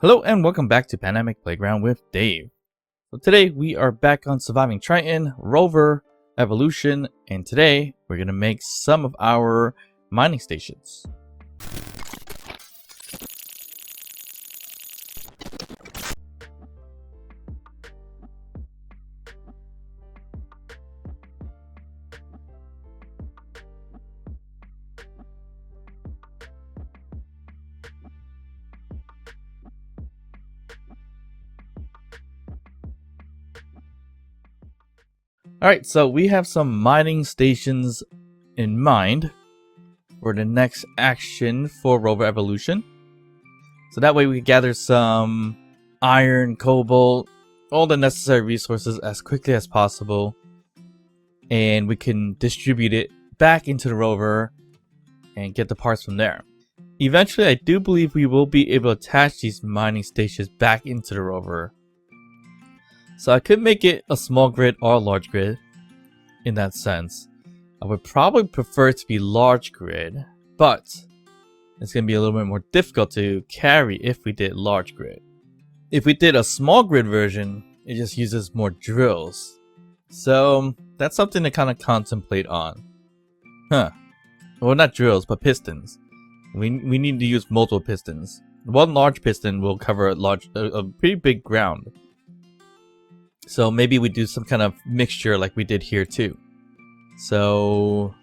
Hello and welcome back to Pandemic Playground with Dave. So today we are back on surviving Triton, Rover, Evolution, and today we're going to make some of our mining stations. Alright, so we have some mining stations in mind for the next action for Rover Evolution. So that way we can gather some iron, cobalt, all the necessary resources as quickly as possible. And we can distribute it back into the rover and get the parts from there. Eventually, I do believe we will be able to attach these mining stations back into the rover. So I could make it a small grid or a large grid in that sense. I would probably prefer it to be large grid, but it's going to be a little bit more difficult to carry if we did large grid. If we did a small grid version, it just uses more drills. So that's something to kind of contemplate on. Well, not drills, but pistons. We need to use multiple pistons. One large piston will cover a pretty big ground. So maybe we do some kind of mixture like we did here too. So,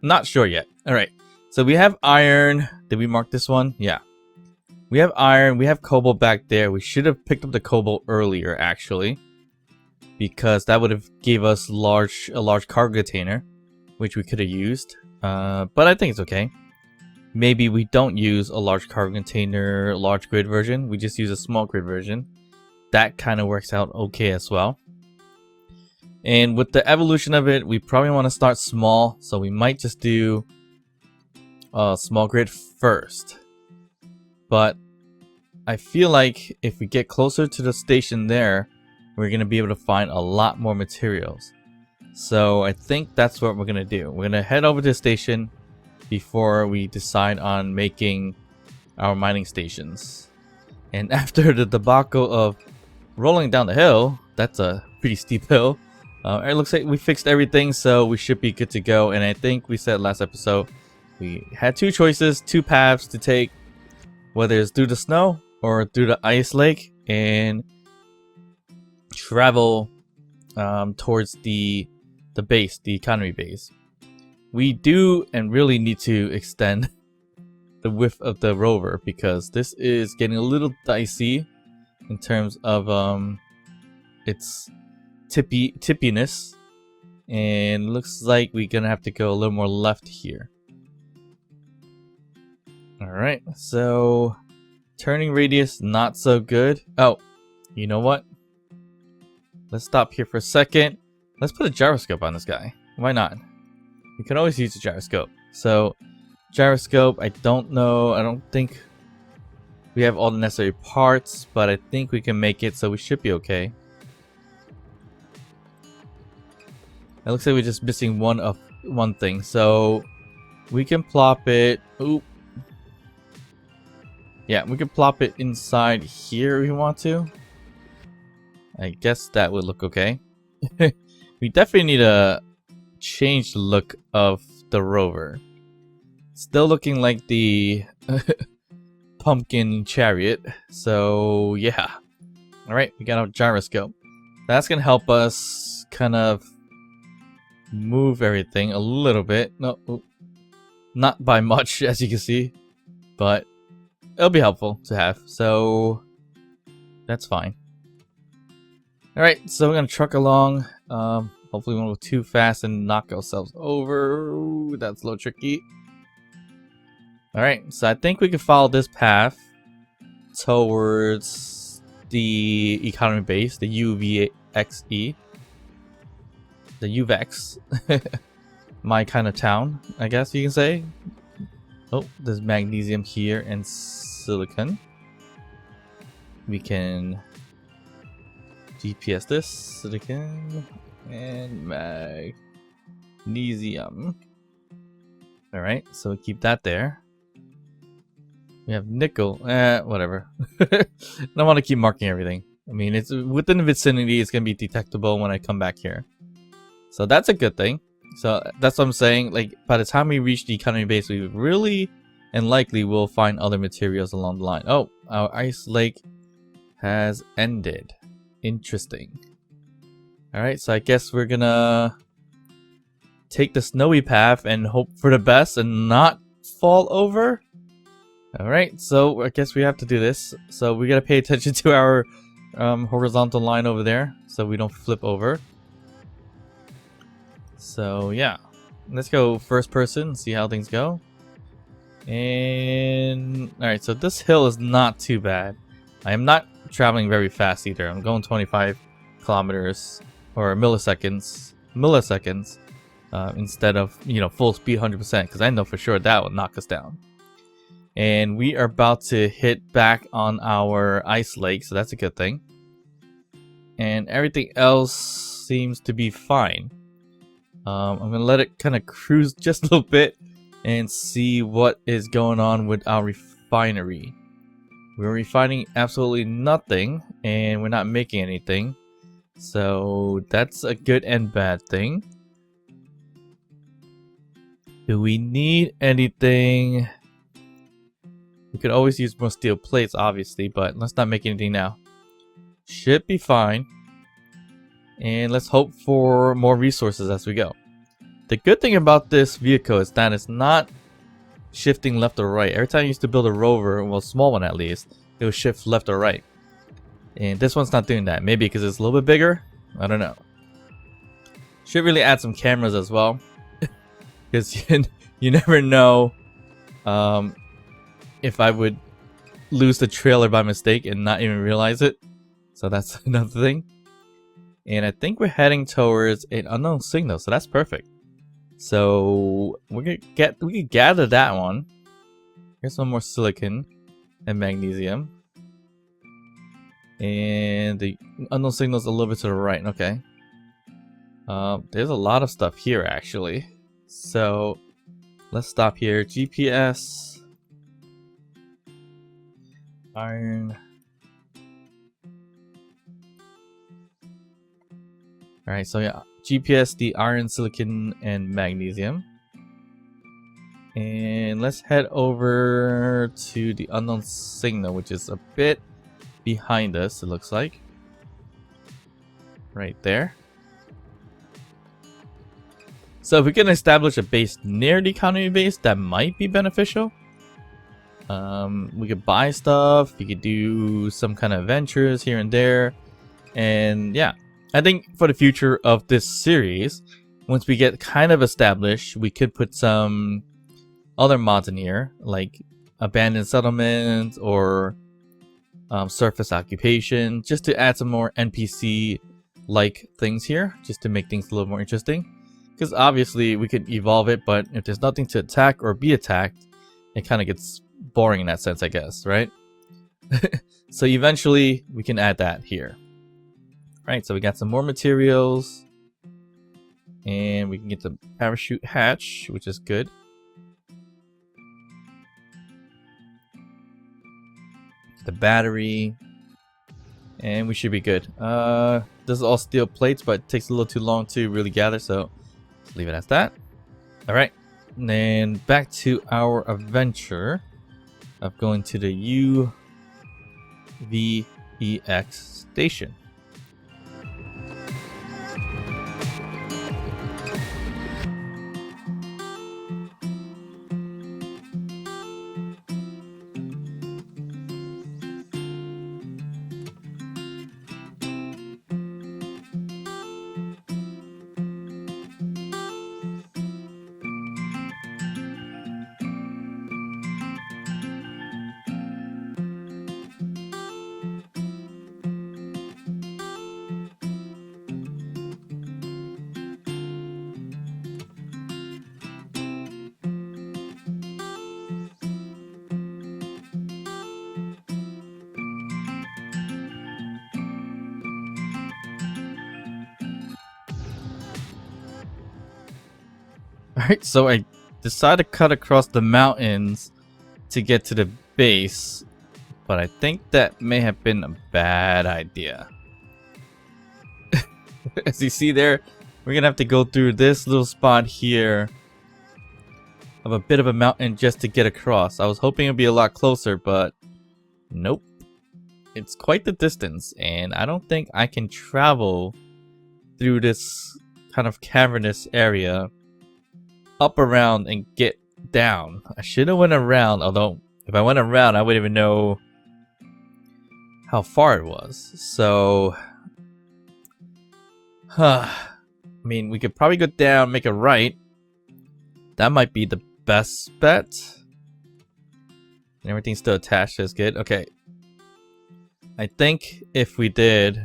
not sure yet. Alright, so we have iron. Did we mark this one? Yeah. We have iron, we have cobalt back there. We should have picked up the cobalt earlier actually, because that would have gave us a large cargo container, which we could have used. But I think it's okay. Maybe we don't use a large cargo container, large grid version. We just use a small grid version. That kind of works out okay as well. And with the evolution of it, we probably want to start small. So we might just do a small grid first. But I feel like if we get closer to the station there, we're going to be able to find a lot more materials. So I think that's what we're going to do. We're going to head over to the station before we decide on making our mining stations. And after the debacle of rolling down the hill, that's a pretty steep hill. It looks like we fixed everything, so we should be good to go. And I think we said last episode we had two choices, two paths to take, whether it's through the snow or through the ice lake, and travel towards the base, the economy base. We do and really need to extend the width of the rover because this is getting a little dicey in terms of its tippiness, and looks like we're gonna have to go a little more left here. Alright, so turning radius not so good. Oh, you know what? Let's stop here for a second. Let's put a gyroscope on this guy. Why not? We can always use a gyroscope. So gyroscope, I don't know, I don't think we have all the necessary parts, but I think we can make it, so we should be okay. It looks like we're just missing one thing, so we can plop it. Oop. Yeah, we can plop it inside here if we want to. I guess that would look okay. We definitely need to change the look of the rover. Still looking like the pumpkin chariot. So yeah. Alright, we got our gyroscope. That's gonna help us kind of move everything a little bit. No, not by much, as you can see, but it'll be helpful to have. So that's fine. Alright, so we're gonna truck along. Hopefully we won't go too fast and knock ourselves over. Ooh, that's a little tricky. Alright, so I think we can follow this path towards the economy base, the UVXE. The UVX. My kind of town, I guess you can say. Oh, there's magnesium here and silicon. We can GPS this. Silicon and magnesium. Alright, so we keep that there. We have nickel. Whatever. I don't want to keep marking everything. I mean, it's within the vicinity. It's going to be detectable when I come back here. So that's a good thing. So that's what I'm saying. Like, by the time we reach the economy base, we really and likely will find other materials along the line. Oh, our ice lake has ended. Interesting. Alright, so I guess we're gonna take the snowy path and hope for the best and not fall over. Alright, so I guess we have to do this. So we gotta pay attention to our horizontal line over there so we don't flip over. So yeah, let's go first person and see how things go. And alright, so this hill is not too bad. I am not traveling very fast either. I'm going 25 kilometers or milliseconds instead of, you know, full speed 100%, because I know for sure that will knock us down. And we are about to hit back on our ice lake, so that's a good thing. And everything else seems to be fine. I'm gonna let it kind of cruise just a little bit and see what is going on with our refinery. We're refining absolutely nothing, and we're not making anything. So that's a good and bad thing. Do we need anything? We could always use more steel plates, obviously, but let's not make anything now. Should be fine. And let's hope for more resources as we go. The good thing about this vehicle is that it's not shifting left or right. Every time I used to build a Rover, well, a small one at least, it would shift left or right. And this one's not doing that. Maybe because it's a little bit bigger? I don't know. Should really add some cameras as well. Because you never know if I would lose the trailer by mistake and not even realize it. So that's another thing. And I think we're heading towards an unknown signal, so that's perfect. So we could gather that one. Here's some more silicon and magnesium. And the unknown signal's a little bit to the right. Okay. There's a lot of stuff here actually. So let's stop here. GPS, iron. All right. So yeah, GPS, the iron, silicon, and magnesium. And let's head over to the unknown signal, which is a bit behind us, it looks like. Right there. So if we can establish a base near the economy base, that might be beneficial. We could buy stuff, we could do some kind of ventures here and there. And yeah, I think for the future of this series, once we get kind of established, we could put some other mods in here, like abandoned settlement or surface occupation, just to add some more NPC-like things here, just to make things a little more interesting. Because obviously we could evolve it, but if there's nothing to attack or be attacked, it kind of gets boring in that sense, I guess, right? So eventually we can add that here. Right, so we got some more materials. And we can get the parachute hatch, which is good. The battery. And we should be good. This is all steel plates, but it takes a little too long to really gather, so let's leave it as that. Alright, and then back to our adventure of going to the UVEX station. Alright, so I decided to cut across the mountains to get to the base, but I think that may have been a bad idea. As you see there, we're gonna have to go through this little spot here of a bit of a mountain just to get across. I was hoping it'd be a lot closer, but nope. It's quite the distance, and I don't think I can travel through this kind of cavernous area up around and get down. I should have went around, although if I went around I wouldn't even know how far it was. So I mean, we could probably go down, make a right. That might be the best bet. And everything's still attached, that's good. Okay, I think if we did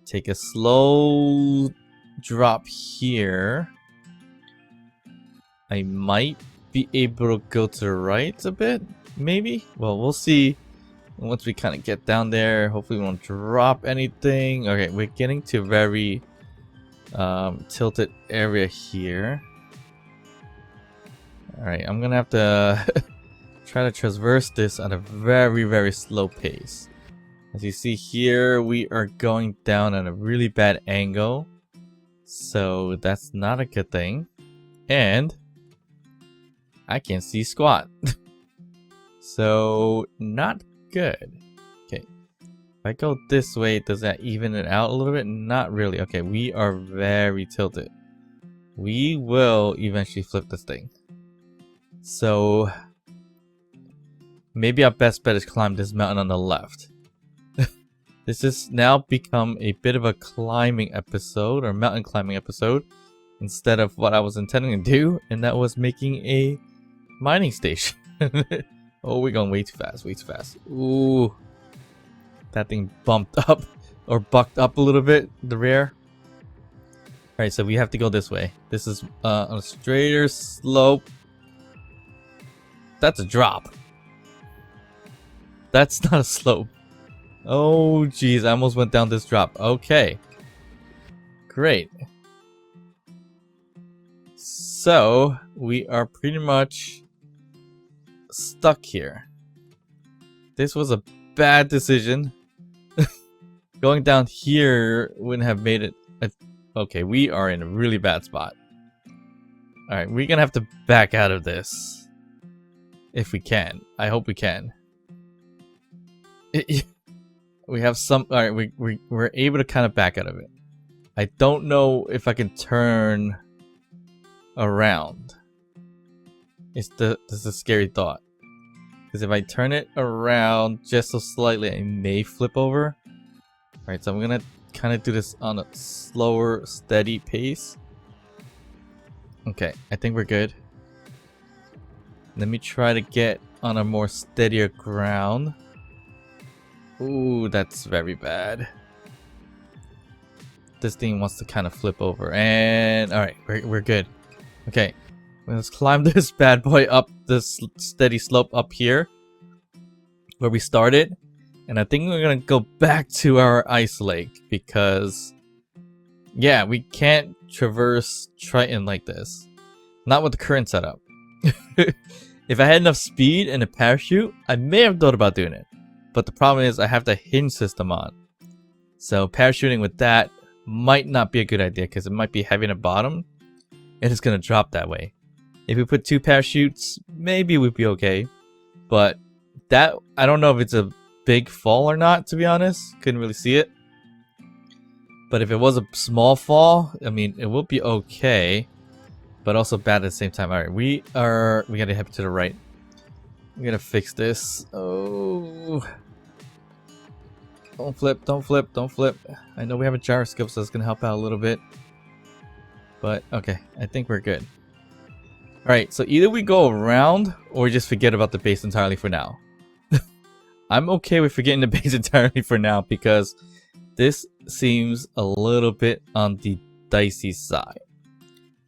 take a slow drop here, I might be able to go to the right a bit, maybe? Well, we'll see once we kind of get down there. Hopefully we won't drop anything. Okay, we're getting to a very tilted area here. Alright, I'm gonna have to try to traverse this at a very, very slow pace. As you see here, we are going down at a really bad angle. So that's not a good thing. And I can't see squat. So not good. Okay. If I go this way, does that even it out a little bit? Not really. Okay, we are very tilted. We will eventually flip this thing. So maybe our best bet is climb this mountain on the left. This has now become a bit of a climbing episode, or mountain climbing episode, instead of what I was intending to do, and that was making a mining station. Oh, we're going way too fast, way too fast. Ooh. That thing bumped up, or bucked up a little bit, the rear. Alright, so we have to go this way. This is on a straighter slope. That's a drop. That's not a slope. Oh, geez, I almost went down this drop. Okay. Great. So, we are pretty much stuck here. This was a bad decision. Going down here wouldn't have made it... Okay, we are in a really bad spot. Alright, we're gonna have to back out of this. If we can. I hope we can. We have some... Alright, we're able to kind of back out of it. I don't know if I can turn around. This is a scary thought. Because if I turn it around just so slightly, I may flip over. Alright, so I'm gonna kind of do this on a slower, steady pace. Okay, I think we're good. Let me try to get on a more steadier ground. Ooh, that's very bad. This thing wants to kind of flip over. And alright, we're good. Okay, let's climb this bad boy up this steady slope up here where we started. And I think we're gonna go back to our ice lake because, yeah, we can't traverse Triton like this. Not with the current setup. If I had enough speed and a parachute, I may have thought about doing it. But the problem is I have the hinge system on. So parachuting with that might not be a good idea because it might be heavy in the bottom and it's gonna drop that way. If we put 2 parachutes, maybe we'd be okay. But that, I don't know if it's a big fall or not, to be honest. Couldn't really see it. But if it was a small fall, I mean, it will be okay. But also bad at the same time. Alright, we gotta head to the right. We gotta fix this. Oh. Don't flip, don't flip, don't flip. I know we have a gyroscope, so it's gonna help out a little bit. But, okay, I think we're good. Alright, so either we go around, or we just forget about the base entirely for now. I'm okay with forgetting the base entirely for now, because this seems a little bit on the dicey side.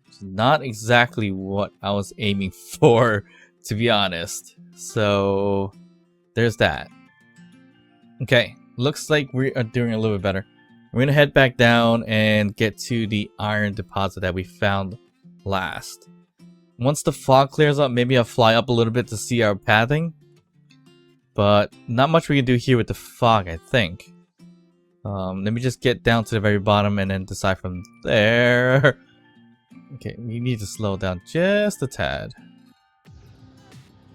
It's not exactly what I was aiming for, to be honest. So, there's that. Okay, looks like we are doing a little bit better. We're gonna head back down and get to the iron deposit that we found last. Once the fog clears up, maybe I'll fly up a little bit to see our pathing. But not much we can do here with the fog, I think. Let me just get down to the very bottom and then decide from there. Okay, we need to slow down just a tad.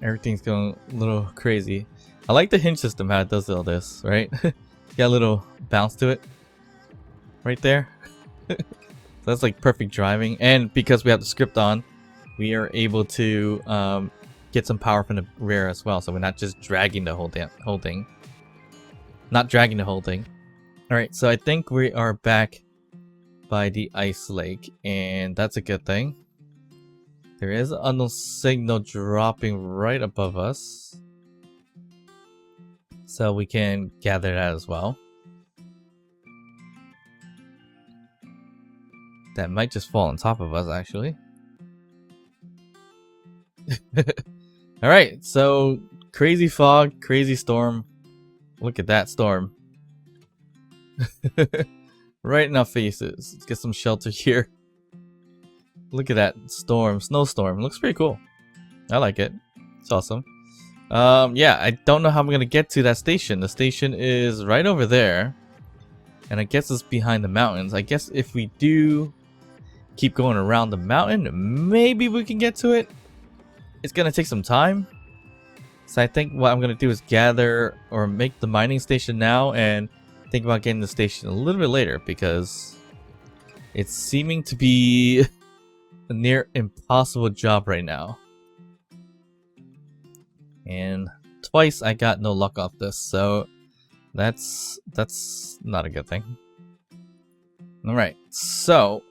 Everything's going a little crazy. I like the hinge system, how it does all this, right? Got a little bounce to it. Right there. So that's like perfect driving. And because we have the script on, we are able to get some power from the rear as well. So we're not just dragging the whole thing. Not dragging the whole thing. Alright, so I think we are back by the ice lake, and that's a good thing. There is an unknown signal dropping right above us, so we can gather that as well. That might just fall on top of us, actually. Alright, so crazy fog, crazy storm. Look at that storm. Right in our faces. Let's get some shelter here. Look at that storm, snowstorm. Looks pretty cool. I like it. It's awesome. Yeah, I don't know how I'm gonna get to that station. The station is right over there, and I guess it's behind the mountains. I guess if we do keep going around the mountain, maybe we can get to it. It's gonna take some time. So I think what I'm gonna do is gather or make the mining station now and think about getting the station a little bit later, because it's seeming to be a near impossible job right now. And twice I got no luck off this, so that's not a good thing. Alright, so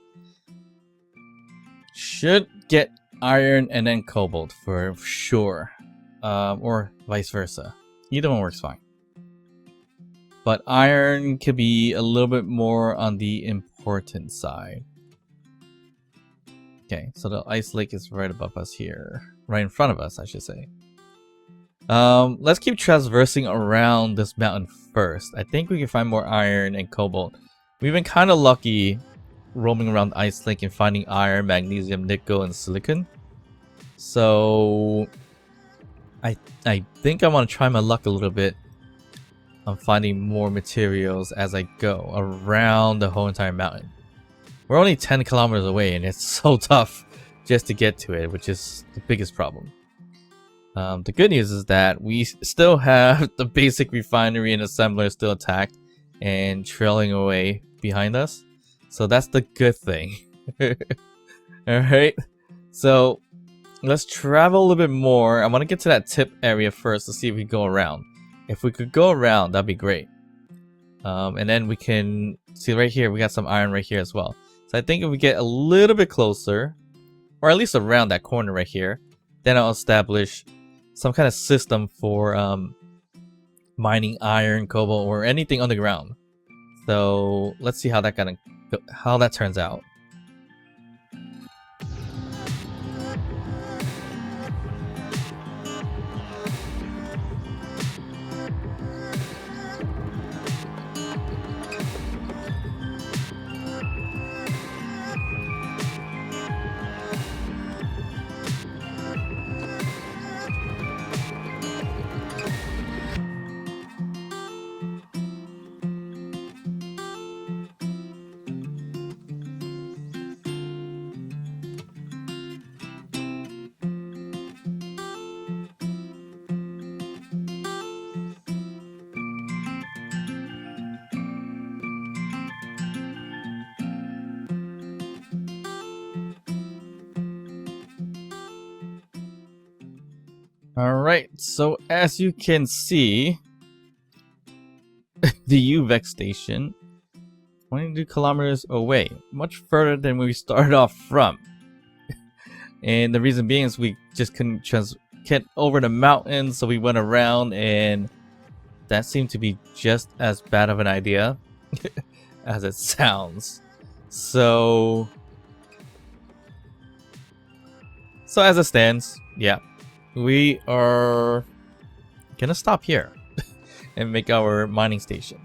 should get iron and then cobalt for sure. Or vice versa. Either one works fine. But iron could be a little bit more on the important side. Okay, so the ice lake is right above us here. Right in front of us, I should say. Let's keep traversing around this mountain first. I think we can find more iron and cobalt. We've been kind of lucky roaming around the ice lake and finding iron, magnesium, nickel, and silicon. So I think I want to try my luck a little bit on finding more materials as I go around the whole entire mountain. We're only 10 kilometers away, and it's so tough just to get to it, which is the biggest problem. The good news is that we still have the basic refinery and assembler still attacked and trailing away behind us. So that's the good thing. Alright, so let's travel a little bit more. I want to get to that tip area first to see if we go around. If we could go around, that'd be great. And then we can see right here, we got some iron right here as well. So I think if we get a little bit closer, or at least around that corner right here, then I'll establish some kind of system for mining iron, cobalt, or anything underground. So let's see how that turns out. Alright, so as you can see, the UVEX station, 22 kilometers away, much further than where we started off from. And the reason being is we just couldn't get over the mountains, so we went around, and that seemed to be just as bad of an idea as it sounds. So as it stands, yeah. We are gonna stop here and make our mining station.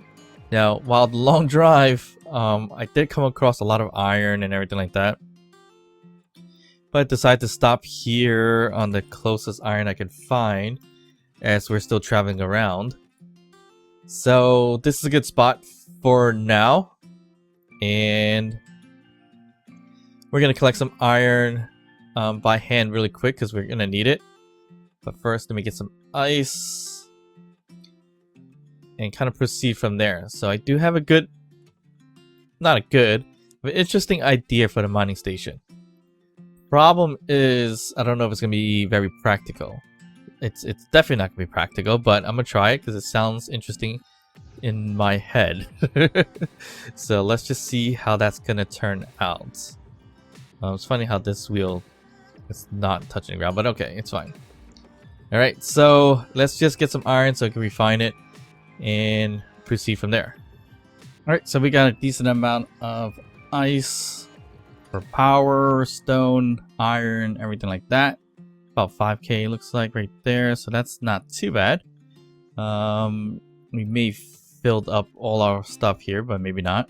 Now, while the long drive, I did come across a lot of iron and everything like that. but I decided to stop here on the closest iron I could find, as we're still traveling around. So this is a good spot for now, and we're gonna collect some iron by hand really quick because we're gonna need it. But first, let me get some ice and kind of proceed from there. So I do have a good, not a good, but interesting idea for the mining station. Problem is, I don't know if it's gonna be very practical. It's definitely not gonna be practical, but I'm gonna try it because it sounds interesting in my head. So let's just see how that's gonna turn out. It's funny how this wheel is not touching the ground, but okay, it's fine. Alright, so let's just get some iron so I can refine it and proceed from there. Alright, so we got a decent amount of ice for power, stone, iron, everything like that. About 5k looks like right there, so that's not too bad. We may filled up all our stuff here, but maybe not.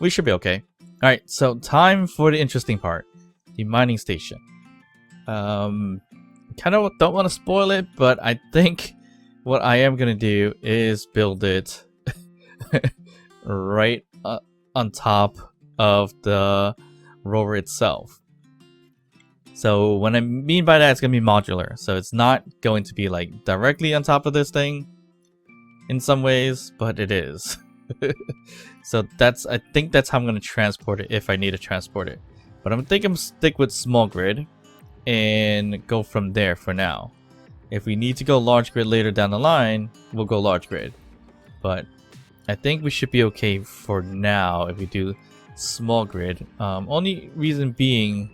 We should be okay. Alright, so time for the interesting part. The mining station. Kind of don't want to spoil it, but I think what I am going to do is build it right on top of the rover itself. So what I mean by that, it's going to be modular. So it's not going to be like directly on top of this thing in some ways, but it is. So I think that's how I'm going to transport it if I need to transport it. But I'm thinking stick with small grid and go from there for now. If we need to go large grid later down the line, we'll go large grid. But I think we should be okay for now if we do small grid. Only reason being,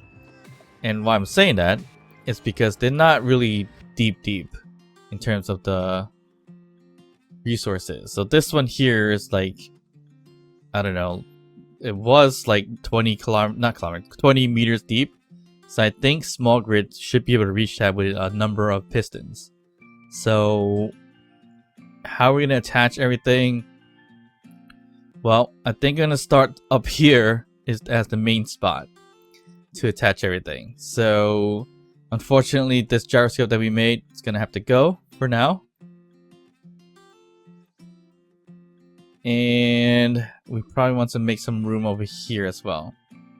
and why I'm saying that, is because they're not really deep in terms of the resources. So this one here is like, I don't know, it was like 20 meters deep. So I think small grid should be able to reach that with a number of pistons. So how are we going to attach everything? Well, I think I'm going to start up here as the main spot to attach everything. So unfortunately, this gyroscope that we made is going to have to go for now. And we probably want to make some room over here as well.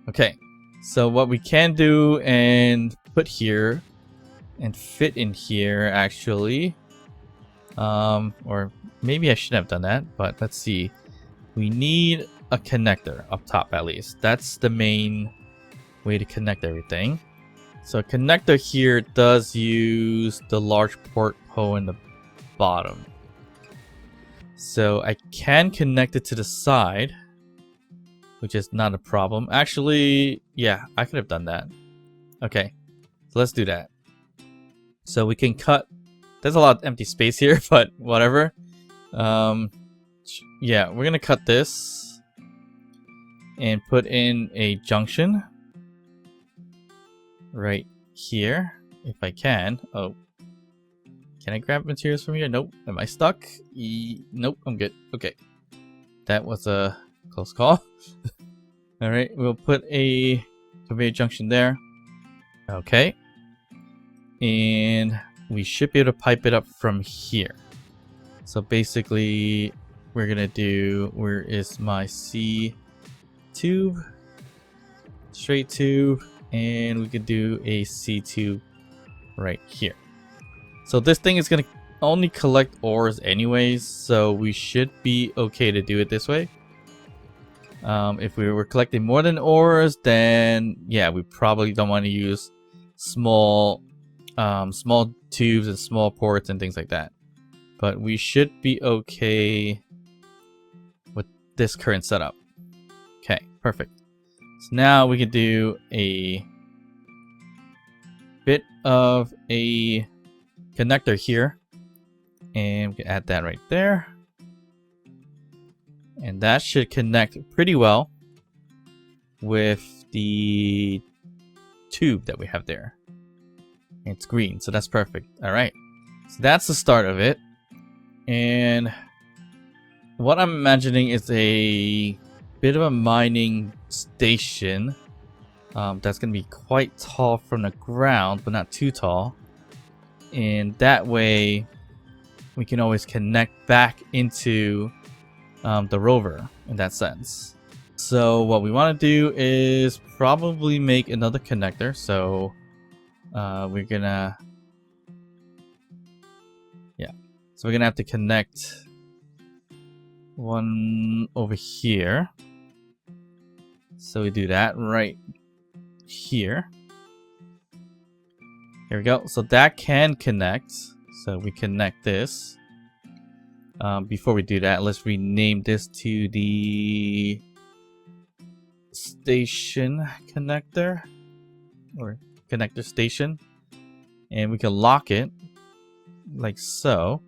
Okay. So what we can do and put here and fit in here actually, or maybe I shouldn't have done that, but let's see. We need a connector up top at least. That's the main way to connect everything. So a connector here does use the large port hole in the bottom. So I can connect it to the side, which is not a problem. Actually, yeah, I could have done that. Okay, so let's do that. So we can cut. There's a lot of empty space here, but whatever. Yeah, we're gonna cut this and put in a junction right here, if I can. Oh, can I grab materials from here? Nope. Am I stuck? Nope, I'm good. Okay, that was a close call. All right, we'll put a conveyor junction there. Okay, and we should be able to pipe it up from here. So basically, we're gonna do, where is my C tube? Straight tube, and we could do a C tube right here. So this thing is gonna only collect ores anyways, so we should be okay to do it this way. If we were collecting more than ores, then yeah, we probably don't want to use small tubes and small ports and things like that. But we should be okay with this current setup. Okay, perfect. So now we can do a bit of a connector here, and we can add that right there. And that should connect pretty well with the tube that we have there. It's green, so that's perfect. All right, so that's the start of it. And what I'm imagining is a bit of a mining station That's going to be quite tall from the ground, but not too tall. And that way, we can always connect back into the rover in that sense. So what we want to do is probably make another connector. So we're gonna, so we're gonna have to connect one over here. So we do that right here. Here we go. So that can connect. So we connect this. Before we do that, let's rename this to the station connector, or connector station, and we can lock it like so,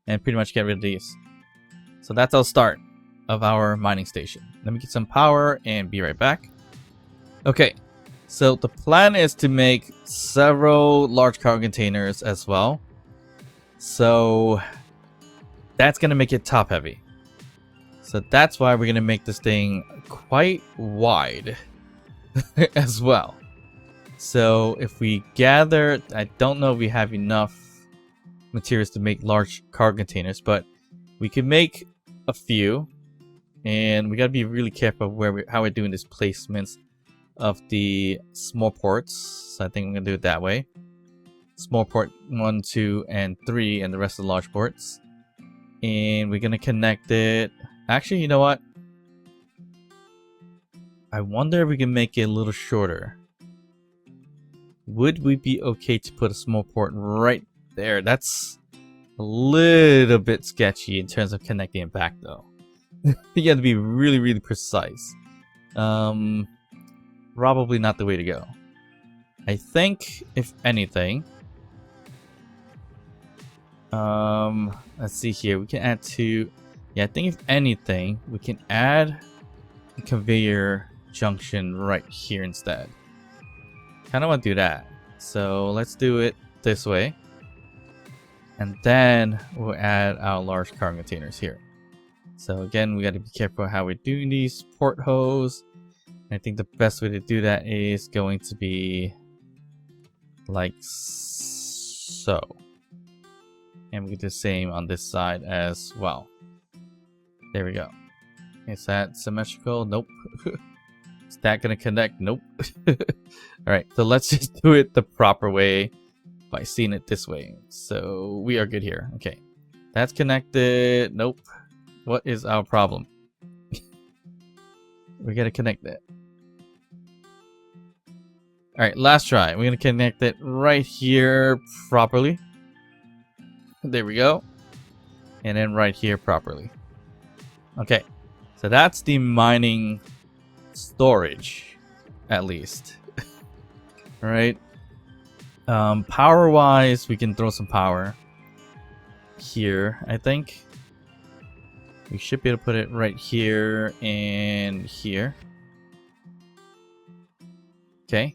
and pretty much get rid of these. So that's our start of our mining station. Let me get some power and be right back. Okay, so the plan is to make several large cargo containers as well. So that's gonna make it top heavy. So that's why we're gonna make this thing quite wide as well. So if we gather, I don't know if we have enough materials to make large cargo containers, but we can make a few, and we gotta be really careful where how we're doing these placements of the small ports. So I think I'm gonna do it that way. Small port 1, 2, and 3, and the rest of the large ports. And we're gonna connect it. Actually, you know what? I wonder if we can make it a little shorter. Would we be okay to put a small port right there? That's a little bit sketchy in terms of connecting it back, though. You have to be really, really precise. Probably not the way to go. I think, if anything, let's see here. We can add two. Yeah, I think if anything, we can add a conveyor junction right here instead. Kind of want to do that. So let's do it this way. And then we'll add our large cargo containers here. So again, we got to be careful how we're doing these portholes. I think the best way to do that is going to be like so. And we do the same on this side as well. There we go. Is that symmetrical? Nope. Is that gonna connect? Nope. Alright, so let's just do it the proper way by seeing it this way. So we are good here. Okay. That's connected. Nope. What is our problem? We gotta connect it. Alright, last try. We're gonna connect it right here properly. There we go. And then right here properly. Okay, so that's the mining storage, at least. Alright. Power wise, we can throw some power here, I think. We should be able to put it right here and here. Okay.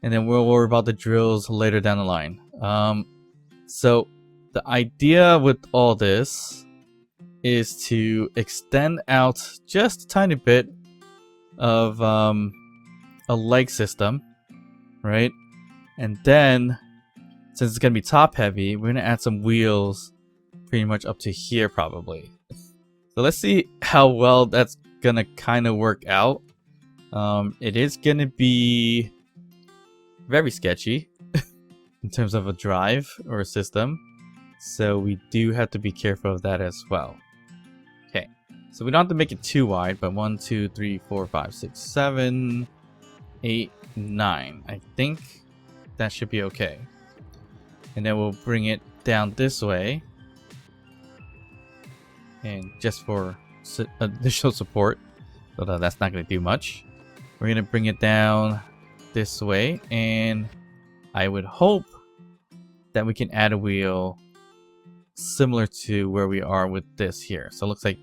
And then we'll worry about the drills later down the line. So the idea with all this is to extend out just a tiny bit of a leg system, right? And then, since it's going to be top heavy, we're going to add some wheels pretty much up to here probably. So let's see how well that's going to kind of work out. It is going to be very sketchy in terms of a drive or a system. So we do have to be careful of that as well. Okay, so we don't have to make it too wide, but 1, 2, 3, 4, 5, 6, 7, 8, 9. I think that should be okay. And then we'll bring it down this way. And just for additional support, so that's not going to do much. We're going to bring it down this way, and I would hope that we can add a wheel similar to where we are with this here. So it looks like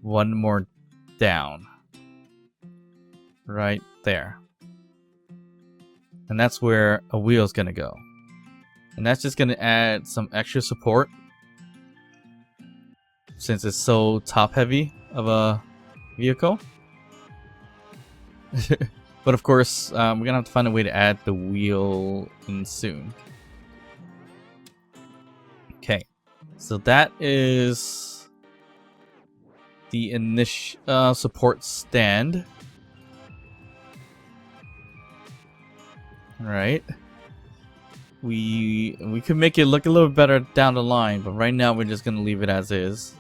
one more down right there, and that's where a wheel is going to go, and that's just going to add some extra support since it's so top heavy of a vehicle. But of course, we're gonna have to find a way to add the wheel in soon. Okay, so that is the initial support stand. All right. We could make it look a little better down the line, but right now we're just gonna leave it as is.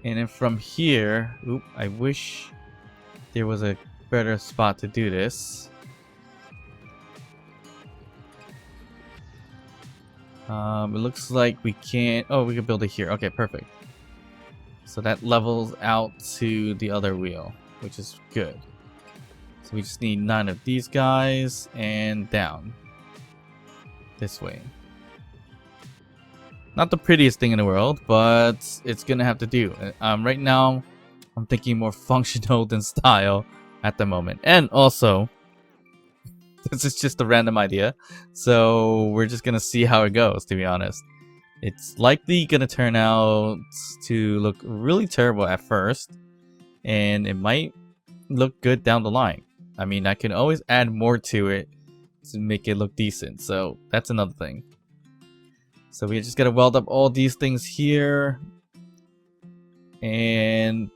And then from here, oop, I wish there was a better spot to do this. It looks like we can't. Oh, we can build it here. Okay, perfect. So that levels out to the other wheel, which is good. So we just need 9 of these guys and down. This way. Not the prettiest thing in the world, but it's gonna have to do. Right now, I'm thinking more functional than style at the moment. And also, this is just a random idea, so we're just gonna see how it goes, to be honest. It's likely gonna turn out to look really terrible at first, and it might look good down the line. I mean, I can always add more to it to make it look decent, so that's another thing. So we just gotta weld up all these things here and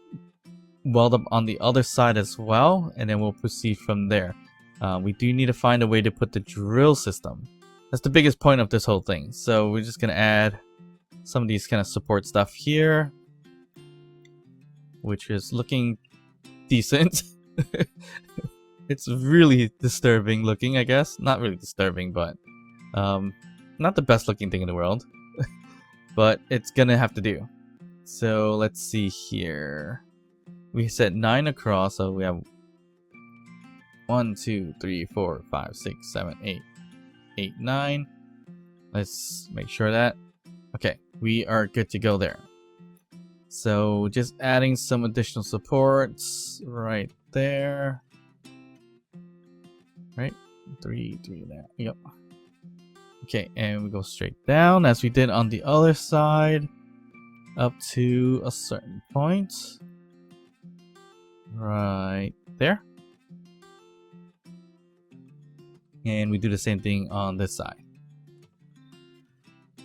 weld up on the other side as well, and then we'll proceed from there. We do need to find a way to put the drill system. That's the biggest point of this whole thing. So we're just gonna add some of these kind of support stuff here, which is looking decent. It's really disturbing looking, I guess. Not really disturbing, but not the best looking thing in the world. But it's gonna have to do. So let's see here. We set 9 across, so we have 1, 2, 3, 4, 5, 6, 7, 8, 8, 9. Let's make sure that. Okay, we are good to go there. So just adding some additional supports right there. Right? 3 there. Yep. Okay, and we go straight down as we did on the other side up to a certain point. Right there. And we do the same thing on this side.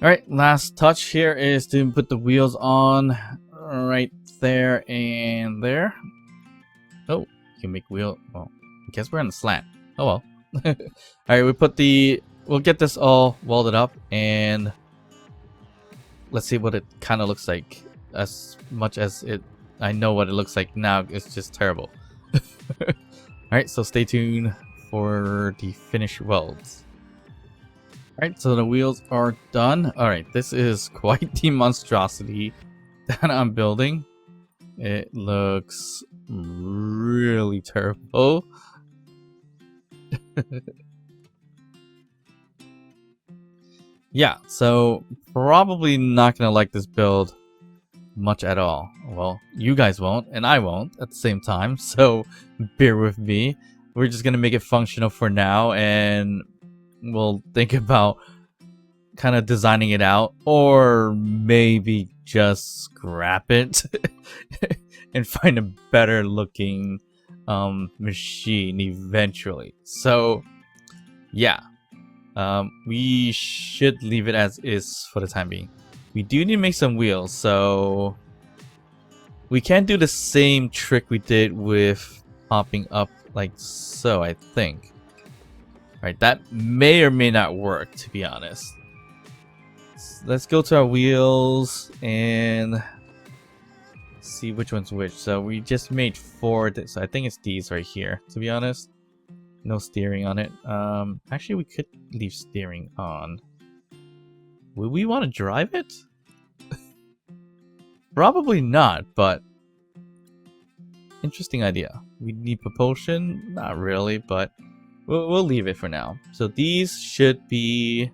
Alright, last touch here is to put the wheels on right there and there. Oh, you can make wheel. Well, I guess we're on the slant. Oh well. Alright, we'll get this all welded up and let's see what it kind of looks like. As much as I know what it looks like now, it's just terrible. Alright, so stay tuned for the finished welds. Alright, so the wheels are done. Alright, this is quite the monstrosity that I'm building. It looks really terrible. Yeah, so probably not gonna like this build much at all. Well, you guys won't, and I won't at the same time, so bear with me. We're just gonna make it functional for now, and we'll think about kind of designing it out, or maybe just scrap it and find a better looking machine eventually. So yeah, we should leave it as is for the time being. We do need to make some wheels, so we can't do the same trick we did with popping up like so, I think. Right, that may or may not work, to be honest. Let's go to our wheels and see which one's which. So we just made 4, so I think it's these right here, to be honest. No steering on it. Actually, we could leave steering on. Would we want to drive it? Probably not, but interesting idea. We need propulsion? Not really, but we'll leave it for now. So these should be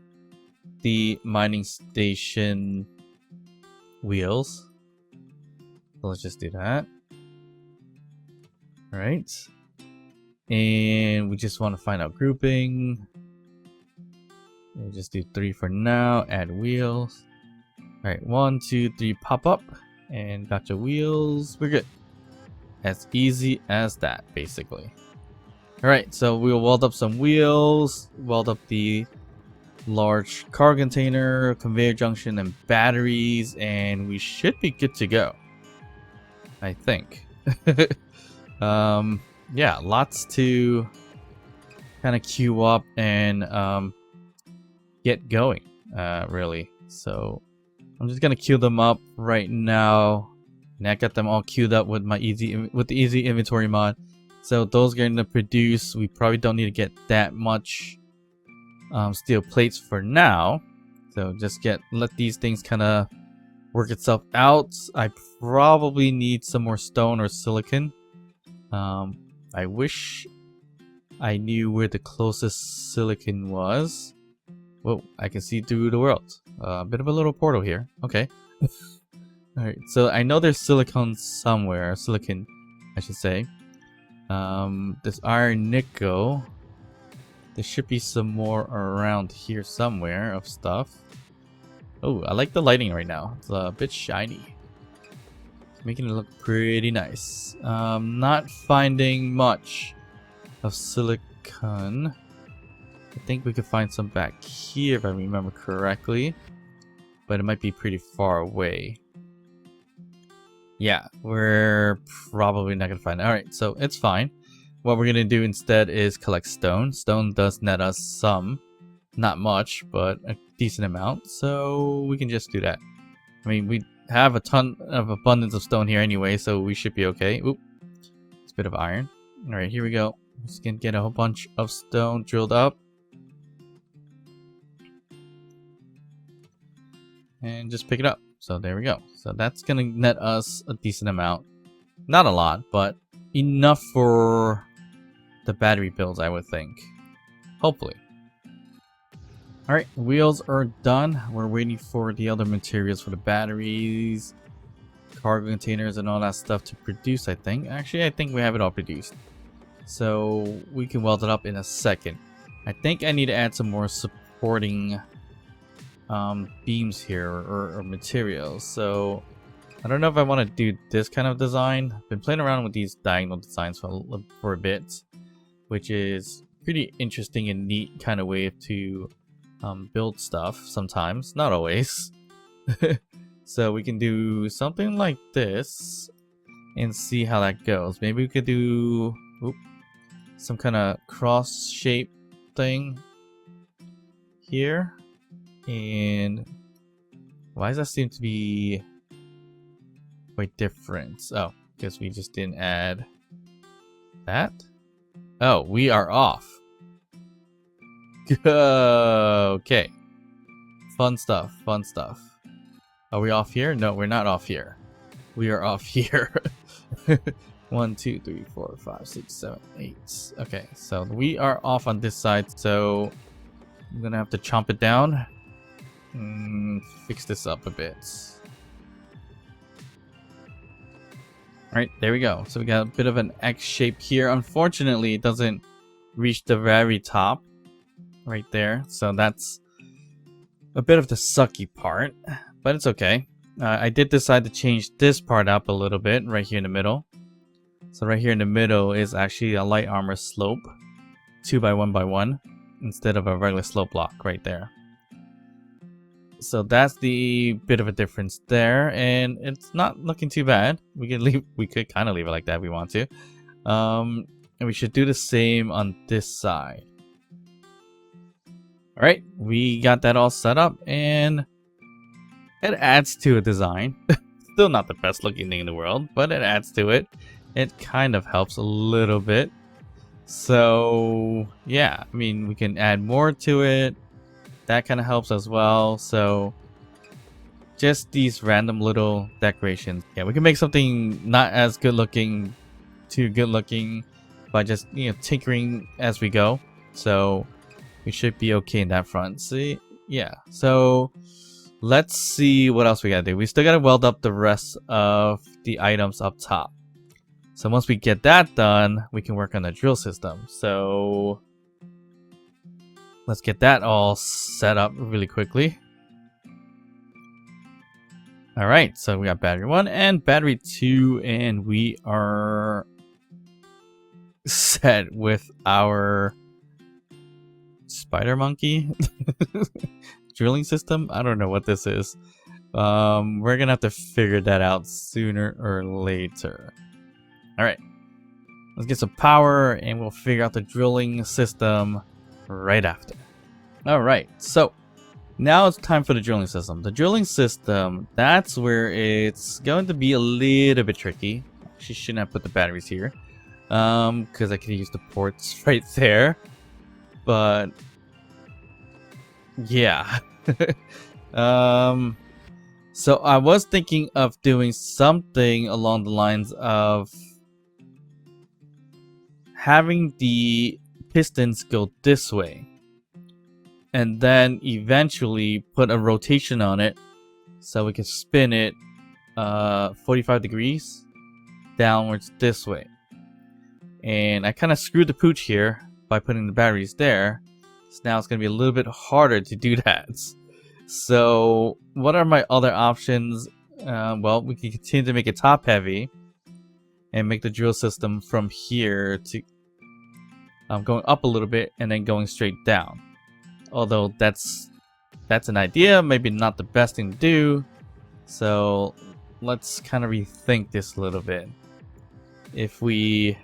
the mining station wheels. So let's just do that. All right. And we just want to find out grouping. We'll just do 3 for now. Add wheels. All right, 1, 2, 3, pop up, and got your wheels. We're good. As easy as that, basically. Alright, so we'll weld up some wheels, weld up the large car container, conveyor junction, and batteries, and we should be good to go. I think. Yeah, lots to kind of queue up and get going, really. So I'm just gonna queue them up right now, and I got them all queued up with my the easy inventory mod. So those are gonna produce. We probably don't need to get that much steel plates for now. So just let these things kind of work itself out. I probably need some more stone or silicon. I wish I knew where the closest silicon was. Whoa, I can see through the world. A bit of a little portal here. Okay. Alright, so I know there's silicon somewhere. Silicon, I should say. This iron nickel. There should be some more around here somewhere of stuff. Oh, I like the lighting right now. It's a bit shiny. Making it look pretty nice. Not finding much of silicon. I think we could find some back here if I remember correctly. But it might be pretty far away. Yeah, we're probably not going to find it. Alright, so it's fine. What we're going to do instead is collect stone. Stone does net us some. Not much, but a decent amount. So we can just do that. I mean, we have a ton of abundance of stone here anyway, so we should be okay. Oop. It's a bit of iron. Alright, here we go. Just gonna get a whole bunch of stone drilled up. And just pick it up. So there we go. So that's gonna net us a decent amount. Not a lot, but enough for the battery builds, I would think. Hopefully. Alright, wheels are done. We're waiting for the other materials for the batteries, cargo containers, and all that stuff to produce, I think. Actually, I think we have it all produced. So we can weld it up in a second. I think I need to add some more supporting beams here or materials. So I don't know if I want to do this kind of design. I've been playing around with these diagonal designs for a bit, which is pretty interesting and neat kind of way to build stuff sometimes, not always. So we can do something like this and see how that goes. Maybe we could do some kind of cross shape thing here. And why does that seem to be quite different? Oh, because we just didn't add that. Oh, we are off. Okay. Fun stuff, fun stuff. Are we off here? No, we're not off here. We are off here. 1, 2, 3, 4, 5, 6, 7, 8. Okay, so we are off on this side, so I'm gonna have to chomp it down and fix this up a bit. Alright, there we go. So we got a bit of an X shape here. Unfortunately, it doesn't reach the very top right there, so that's a bit of the sucky part, but it's okay. I did decide to change this part up a little bit right here in the middle. So right here in the middle is actually a light armor slope, 2x1x1, instead of a regular slope block right there. So that's the bit of a difference there, and it's not looking too bad. We could kind of leave it like that if we want to. And we should do the same on this side. Alright, we got that all set up, and it adds to a design. Still not the best looking thing in the world, but it adds to it. It kind of helps a little bit. So yeah, I mean, we can add more to it. That kind of helps as well. So just these random little decorations. Yeah, we can make something not as good looking to good looking by just, you know, tinkering as we go. So we should be okay in that front. See, yeah. So let's see what else we gotta do. We still gotta weld up the rest of the items up top. So once we get that done, we can work on the drill system. So let's get that all set up really quickly. Alright, so we got battery 1 and battery 2, and we are set with our spider monkey drilling system. I don't know what this is. We're gonna have to figure that out sooner or later. All right, let's get some power and we'll figure out the drilling system right after. All right, so now it's time for the drilling system. The drilling system, that's where it's going to be a little bit tricky. She shouldn't have put the batteries here, because I could use the ports right there. But yeah. So I was thinking of doing something along the lines of having the pistons go this way and then eventually put a rotation on it so we can spin it 45 degrees downwards this way. And I kind of screwed the pooch here by putting the batteries there. So now it's going to be a little bit harder to do that. So what are my other options? Well, we can continue to make it top heavy and make the drill system from here to going up a little bit and then going straight down. Although that's an idea, maybe not the best thing to do. So let's kind of rethink this a little bit. If we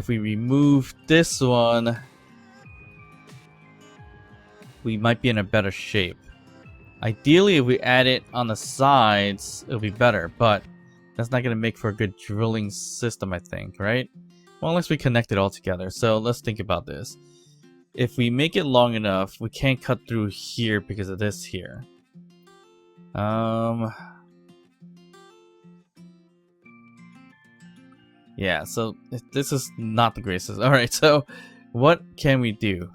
remove this one, we might be in a better shape. Ideally, if we add it on the sides, it'll be better, but that's not going to make for a good drilling system, I think, right? Well, unless we connect it all together. So let's think about this. If we make it long enough, we can't cut through here because of this here. Yeah, so this is not the greatest. Alright, so what can we do?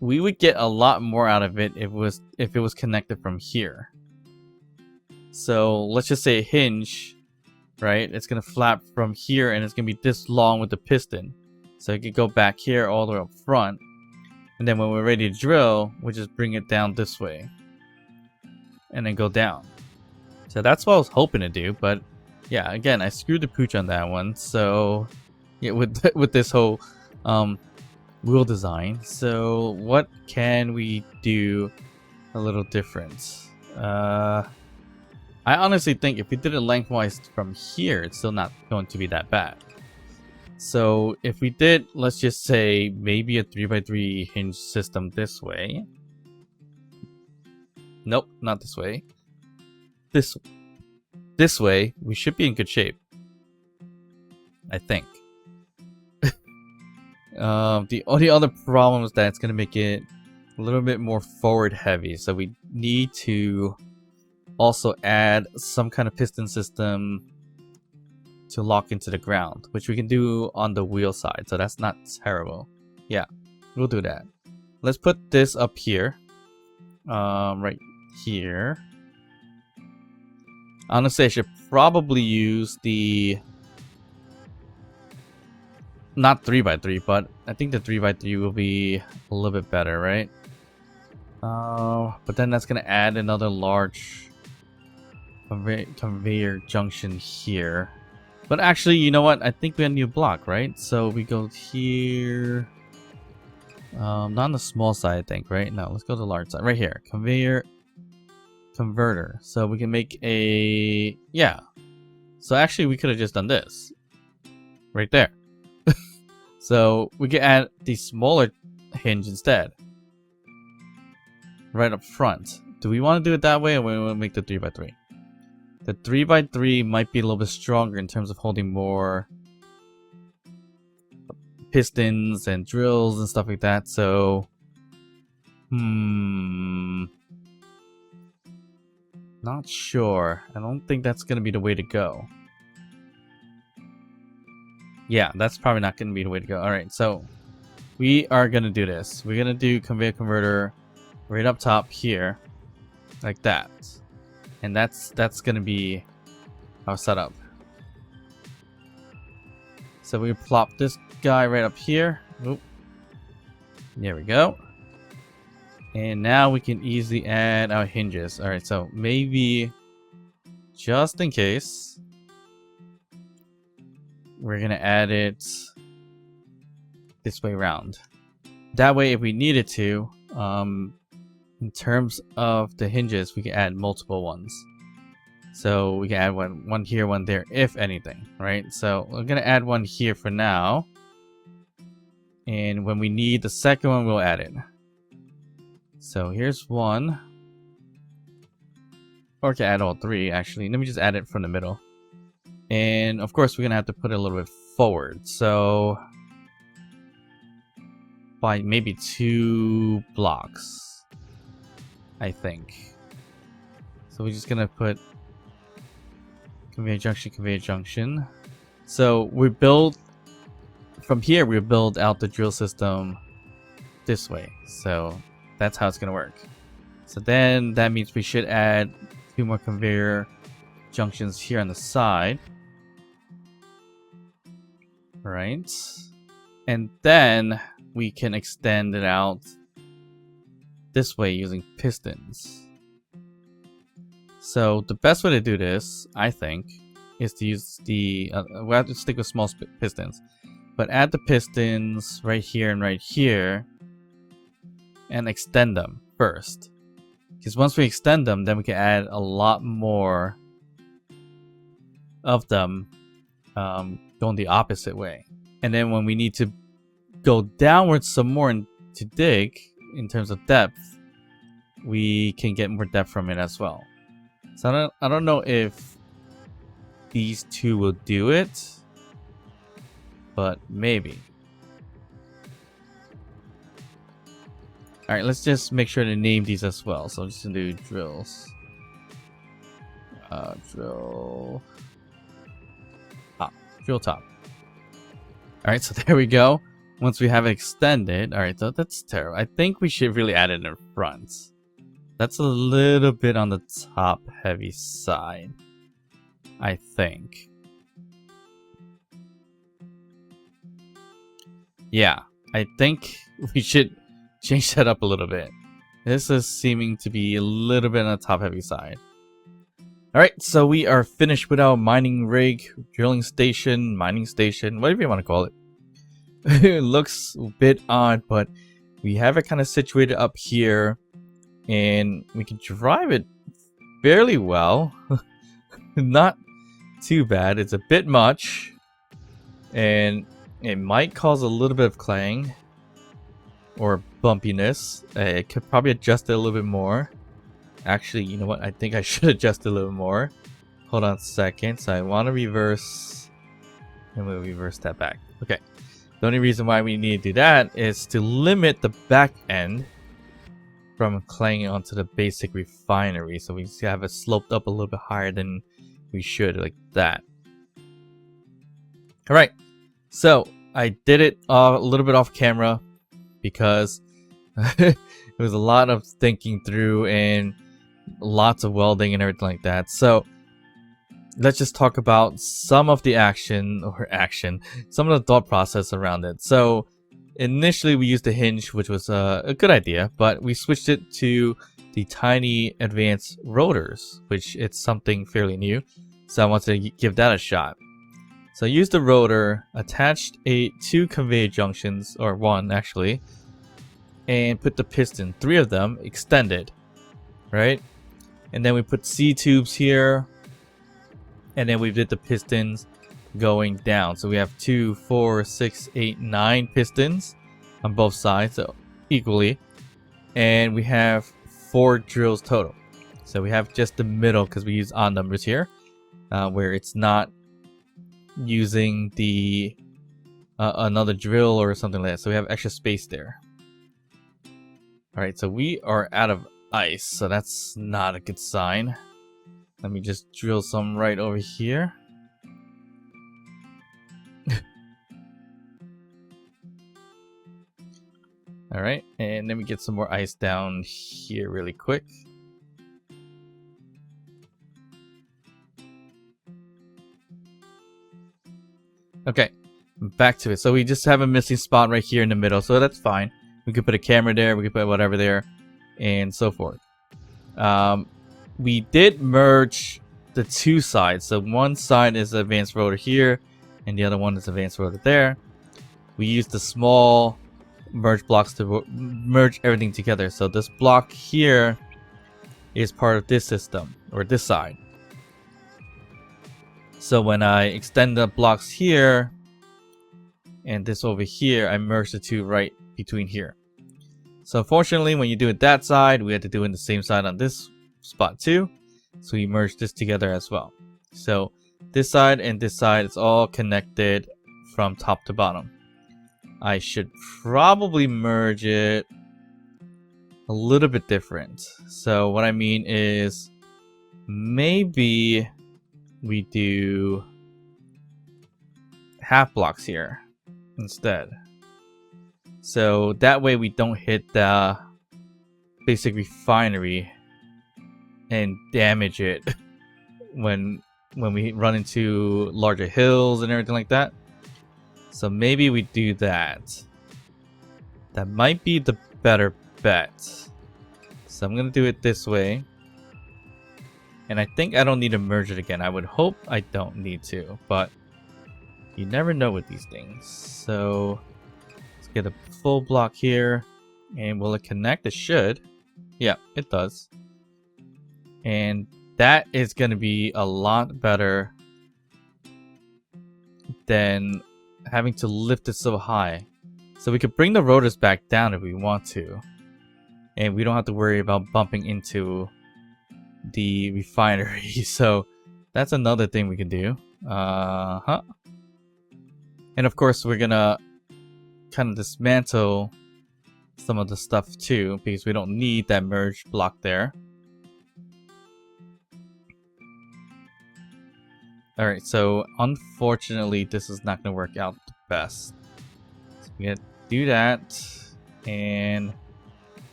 We would get a lot more out of it if it was connected from here. So let's just say a hinge, right? It's gonna flap from here and it's gonna be this long with the piston. So it could go back here all the way up front. And then when we're ready to drill, we just bring it down this way. And then go down. So that's what I was hoping to do, but yeah, again, I screwed the pooch on that one. So yeah, with this whole wheel design. So what can we do a little different? I honestly think if we did it lengthwise from here, it's still not going to be that bad. So if we did, let's just say maybe a 3x3 hinge system this way. Nope, not this way. This way, we should be in good shape. I think. The only other problem is that it's going to make it a little bit more forward heavy. So we need to also add some kind of piston system to lock into the ground, which we can do on the wheel side. So that's not terrible. Yeah, we'll do that. Let's put this up here. Right here. Honestly, I should probably use the not 3x3, but I think the 3x3 will be a little bit better, right? But then that's gonna add another large conveyor junction here. But actually, you know what? I think we have a new block, right? So we go here. Not on the small side, I think, right? No, let's go to the large side. Right here. Conveyor converter. So we can make a... Yeah. So actually, we could have just done this. Right there. So we can add the smaller hinge instead. Right up front. Do we want to do it that way or we want to make the 3x3? The 3x3 might be a little bit stronger in terms of holding more pistons and drills and stuff like that. So, not sure. I don't think that's going to be the way to go. Yeah, that's probably not going to be the way to go. Alright, so we are going to do this. We're going to do conveyor converter right up top here. Like that. And that's going to be our setup. So we plop this guy right up here. Oop. There we go. And now we can easily add our hinges. Alright, so maybe just in case, we're gonna add it this way around. That way, if we needed to, in terms of the hinges, we can add multiple ones. So we can add one here, one there, if anything, right? So we're gonna add one here for now. And when we need the second one, we'll add it. So here's one. Or we can add all three, actually. Let me just add it from the middle. And of course, we're gonna have to put it a little bit forward. So by maybe 2 blocks, I think. So we're just gonna put conveyor junction. So we build from here, we build out the drill system this way. So that's how it's gonna work. So then that means we should add 2 more conveyor junctions here on the side. Right. And then we can extend it out this way using pistons. So the best way to do this, I think, is to use the we'll have to stick with small pistons, but add the pistons right here and right here and extend them first, because once we extend them, then we can add a lot more of them going the opposite way. And then when we need to go downwards some more and to dig in terms of depth, we can get more depth from it as well. So I don't know if these two will do it, but maybe. Alright, let's just make sure to name these as well. So I'm just gonna do drills. Drill top. Alright, so there we go. Once we have it extended, alright, so that's terrible. I think we should really add it in front. That's a little bit on the top heavy side, I think. Yeah, I think we should change that up a little bit. This is seeming to be a little bit on the top heavy side. Alright, so we are finished with our mining rig, drilling station, mining station, whatever you want to call it. It looks a bit odd, but we have it kind of situated up here, and we can drive it fairly well. Not too bad. It's a bit much, and it might cause a little bit of clang or bumpiness. It could probably adjust it a little bit more. Actually, you know what? I think I should adjust it a little more. Hold on a second. So I want to reverse, and we'll reverse that back. Okay. The only reason why we need to do that is to limit the back end from clanging onto the basic refinery. So we have it sloped up a little bit higher than we should, like that. Alright, so I did it a little bit off camera because it was a lot of thinking through and lots of welding and everything like that. So let's just talk about some of the some of the thought process around it. So initially we used the hinge, which was a good idea, but we switched it to the tiny advanced rotors, which it's something fairly new. So I wanted to give that a shot. So I used the rotor, attached 2 conveyor junctions, or 1 actually, and put the piston, 3 of them, extended, right? And then we put C tubes here, and then we did the pistons going down. So we have 2, 4, 6, 8, 9 pistons on both sides, so equally. And we have 4 drills total. So we have just the middle, because we use odd numbers here, where it's not using the another drill or something like that. So we have extra space there. Alright, so we are out of ice, so that's not a good sign. Let me just drill some right over here. Alright, and let me get some more ice down here really quick. Okay, back to it. So we just have a missing spot right here in the middle, so that's fine. We could put a camera there, we could put whatever there, and so forth. We did merge the 2 sides. So one side is advanced rotor here, and the other one is advanced rotor there. We use the small merge blocks to merge everything together. So this block here is part of this system, or this side. So when I extend the blocks here and this over here, I merge the two right between here. So unfortunately, when you do it that side, we had to do it in the same side on this spot too. So we merge this together as well. So this side and this side is all connected from top to bottom. I should probably merge it a little bit different. So what I mean is maybe we do half blocks here instead. So that way we don't hit the basic refinery and damage it when we run into larger hills and everything like that. So maybe we do that. That might be the better bet. So I'm gonna do it this way. And I think I don't need to merge it again. I would hope I don't need to, but you never know with these things. So let's get a full block here. And will it connect? It should. Yeah, it does. And that is going to be a lot better than having to lift it so high. So we could bring the rotors back down if we want to. And we don't have to worry about bumping into the refinery. So that's another thing we can do. And of course we're gonna kind of dismantle some of the stuff too, because we don't need that merge block there. Alright, so unfortunately this is not gonna work out the best. So we gotta do that, and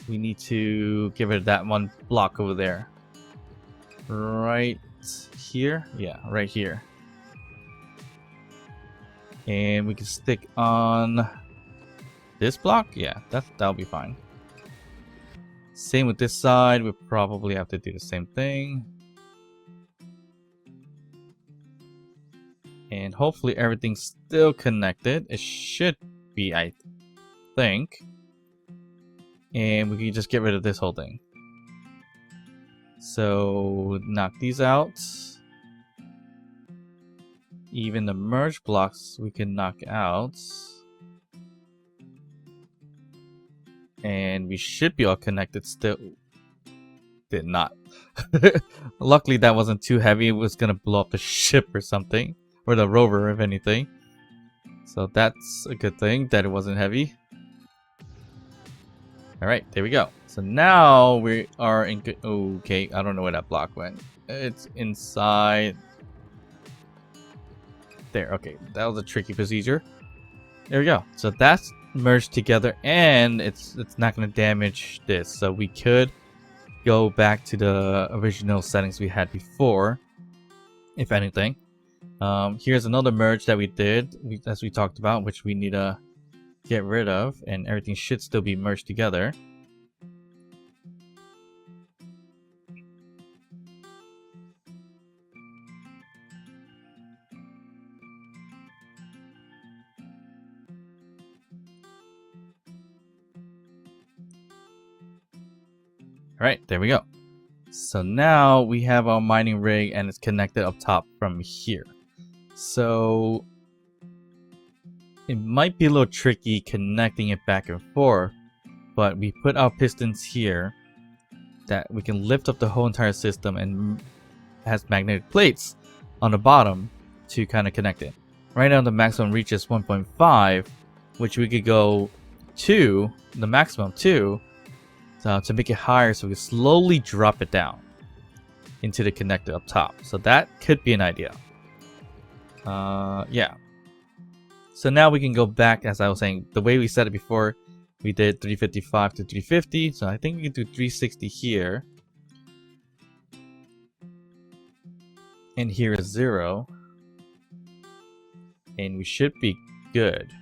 we need to get rid of that one block over there. Right here? Yeah, right here. And we can stick on this block? Yeah, that'll be fine. Same with this side, we probably have to do the same thing. And hopefully everything's still connected. It should be, I think. And we can just get rid of this whole thing. So knock these out. Even the merge blocks we can knock out. And we should be all connected still. Did not. Luckily that wasn't too heavy. It was gonna blow up the ship or something. Or the rover, if anything. So that's a good thing that it wasn't heavy. Alright, there we go. So now we are in good. Okay, I don't know where that block went. It's inside. There, okay. That was a tricky procedure. There we go. So that's merged together, and it's not going to damage this. So we could go back to the original settings we had before, if anything. Here's another merge that we did, as we talked about, which we need to get rid of, and everything should still be merged together. Alright, there we go. So now we have our mining rig and it's connected up top from here. So it might be a little tricky connecting it back and forth, but we put our pistons here that we can lift up the whole entire system, and has magnetic plates on the bottom to kind of connect it. Right now the maximum reach is 1.5, which we could go to the maximum to make it higher, so we can slowly drop it down into the connector up top. So that could be an idea. Yeah. So now we can go back, as I was saying, the way we said it before, we did 355 to 350. So I think we can do 360 here. And here is 0. And we should be good.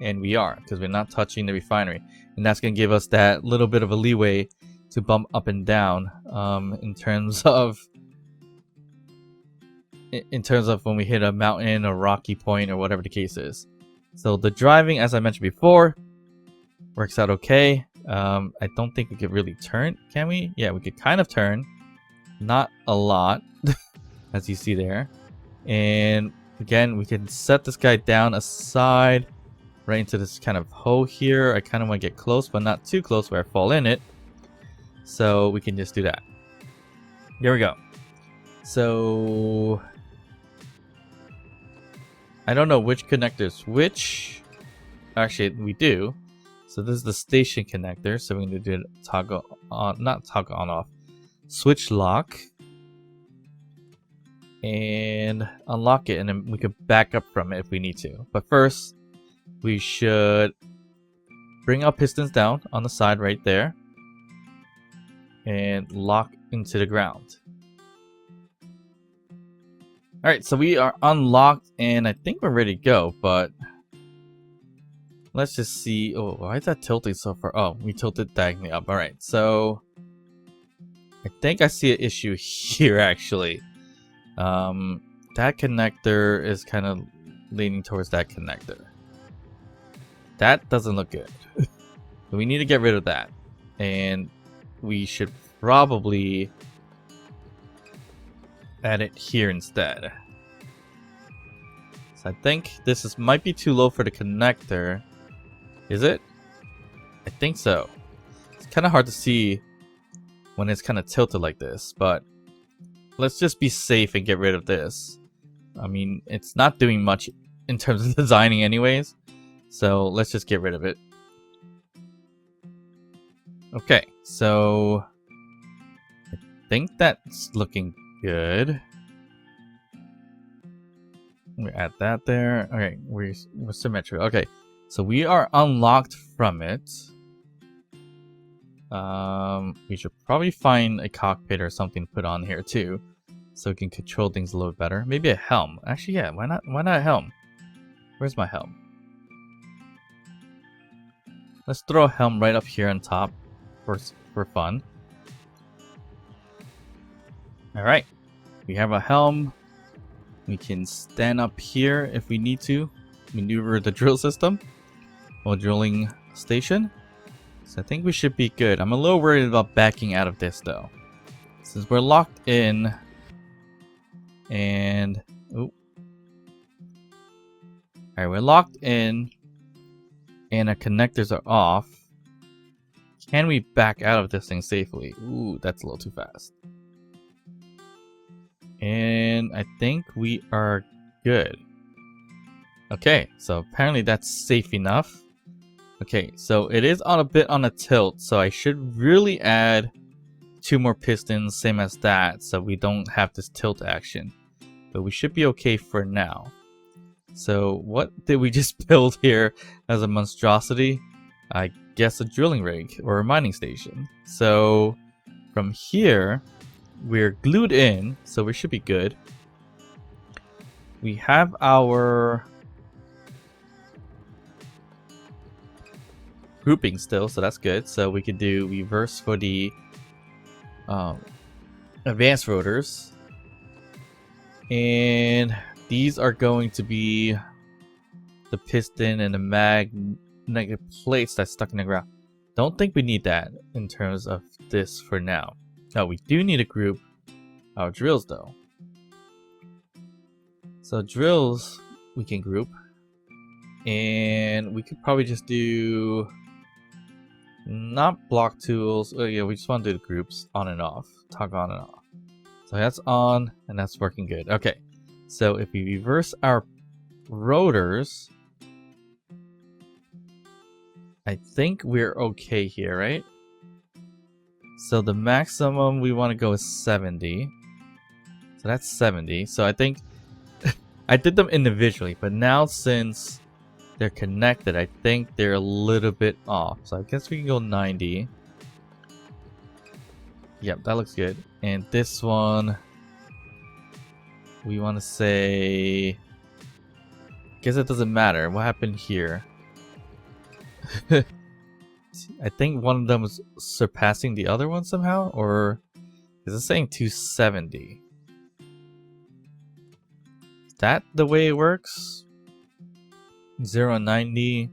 And we are, because we're not touching the refinery. And that's going to give us that little bit of a leeway to bump up and down in terms of in terms of when we hit a mountain or rocky point or whatever the case is. So the driving, as I mentioned before, works out okay. I don't think we could really turn, can we? Yeah, we could kind of turn. Not a lot, as you see there. And again, we can set this guy down aside right into this kind of hole here. I kind of want to get close, but not too close where I fall in it. So we can just do that. There we go. So I don't know which connectors which. Actually, we do. So this is the station connector. So we're going to do toggle on, not toggle on off. Switch lock. And unlock it, and then we can back up from it if we need to. But first, we should bring our pistons down on the side right there. And lock into the ground. Alright, so we are unlocked, and I think we're ready to go, but let's just see. Oh, why is that tilting so far? Oh, we tilted diagonally up. Alright, so I think I see an issue here actually. That connector is kind of leaning towards that connector. That doesn't look good. We need to get rid of that. And we should probably add it here instead. So I think this might be too low for the connector. Is it? I think so. It's kind of hard to see when it's kind of tilted like this, but let's just be safe and get rid of this. I mean, it's not doing much in terms of designing anyways, so let's just get rid of it. Okay, so I think that's looking good. We add that there. Okay, we're symmetrical. Okay, so we are unlocked from it. We should probably find a cockpit or something to put on here too, so we can control things a little bit better. Maybe a helm. Actually, yeah, why not a helm? Where's my helm? Let's throw a helm right up here on top for fun. Alright, we have a helm. We can stand up here if we need to maneuver the drill system while drilling station. So I think we should be good. I'm a little worried about backing out of this though, since we're locked in. And oh, alright, we're locked in and our connectors are off. Can we back out of this thing safely? Ooh, that's a little too fast. And I think we are good. Okay, so apparently that's safe enough. Okay, so it is on a bit on a tilt, so I should really add 2 more pistons, same as that, so we don't have this tilt action. But we should be okay for now. So what did we just build here as a monstrosity? I guess a drilling rig or a mining station. So from here, we're glued in, so we should be good. We have our grouping still, so that's good. So we could do reverse for the advanced rotors, and these are going to be the piston and the magnetic plates that's stuck in the ground. Don't think we need that in terms of this for now. Now we do need to group our drills though. So drills we can group, and we could probably just do not block tools. Oh yeah, we just want to do the groups on and off, toggle on and off. So that's on and that's working good. Okay, so if we reverse our rotors, I think we're okay here, right? So the maximum we want to go is 70. So that's 70. So I think I did them individually, but now since they're connected, I think they're a little bit off. So I guess we can go 90. Yep, that looks good. And this one, we want to say, I guess it doesn't matter. What happened here? I think one of them is surpassing the other one somehow, or is it saying 270? that the way it works? 0 and 90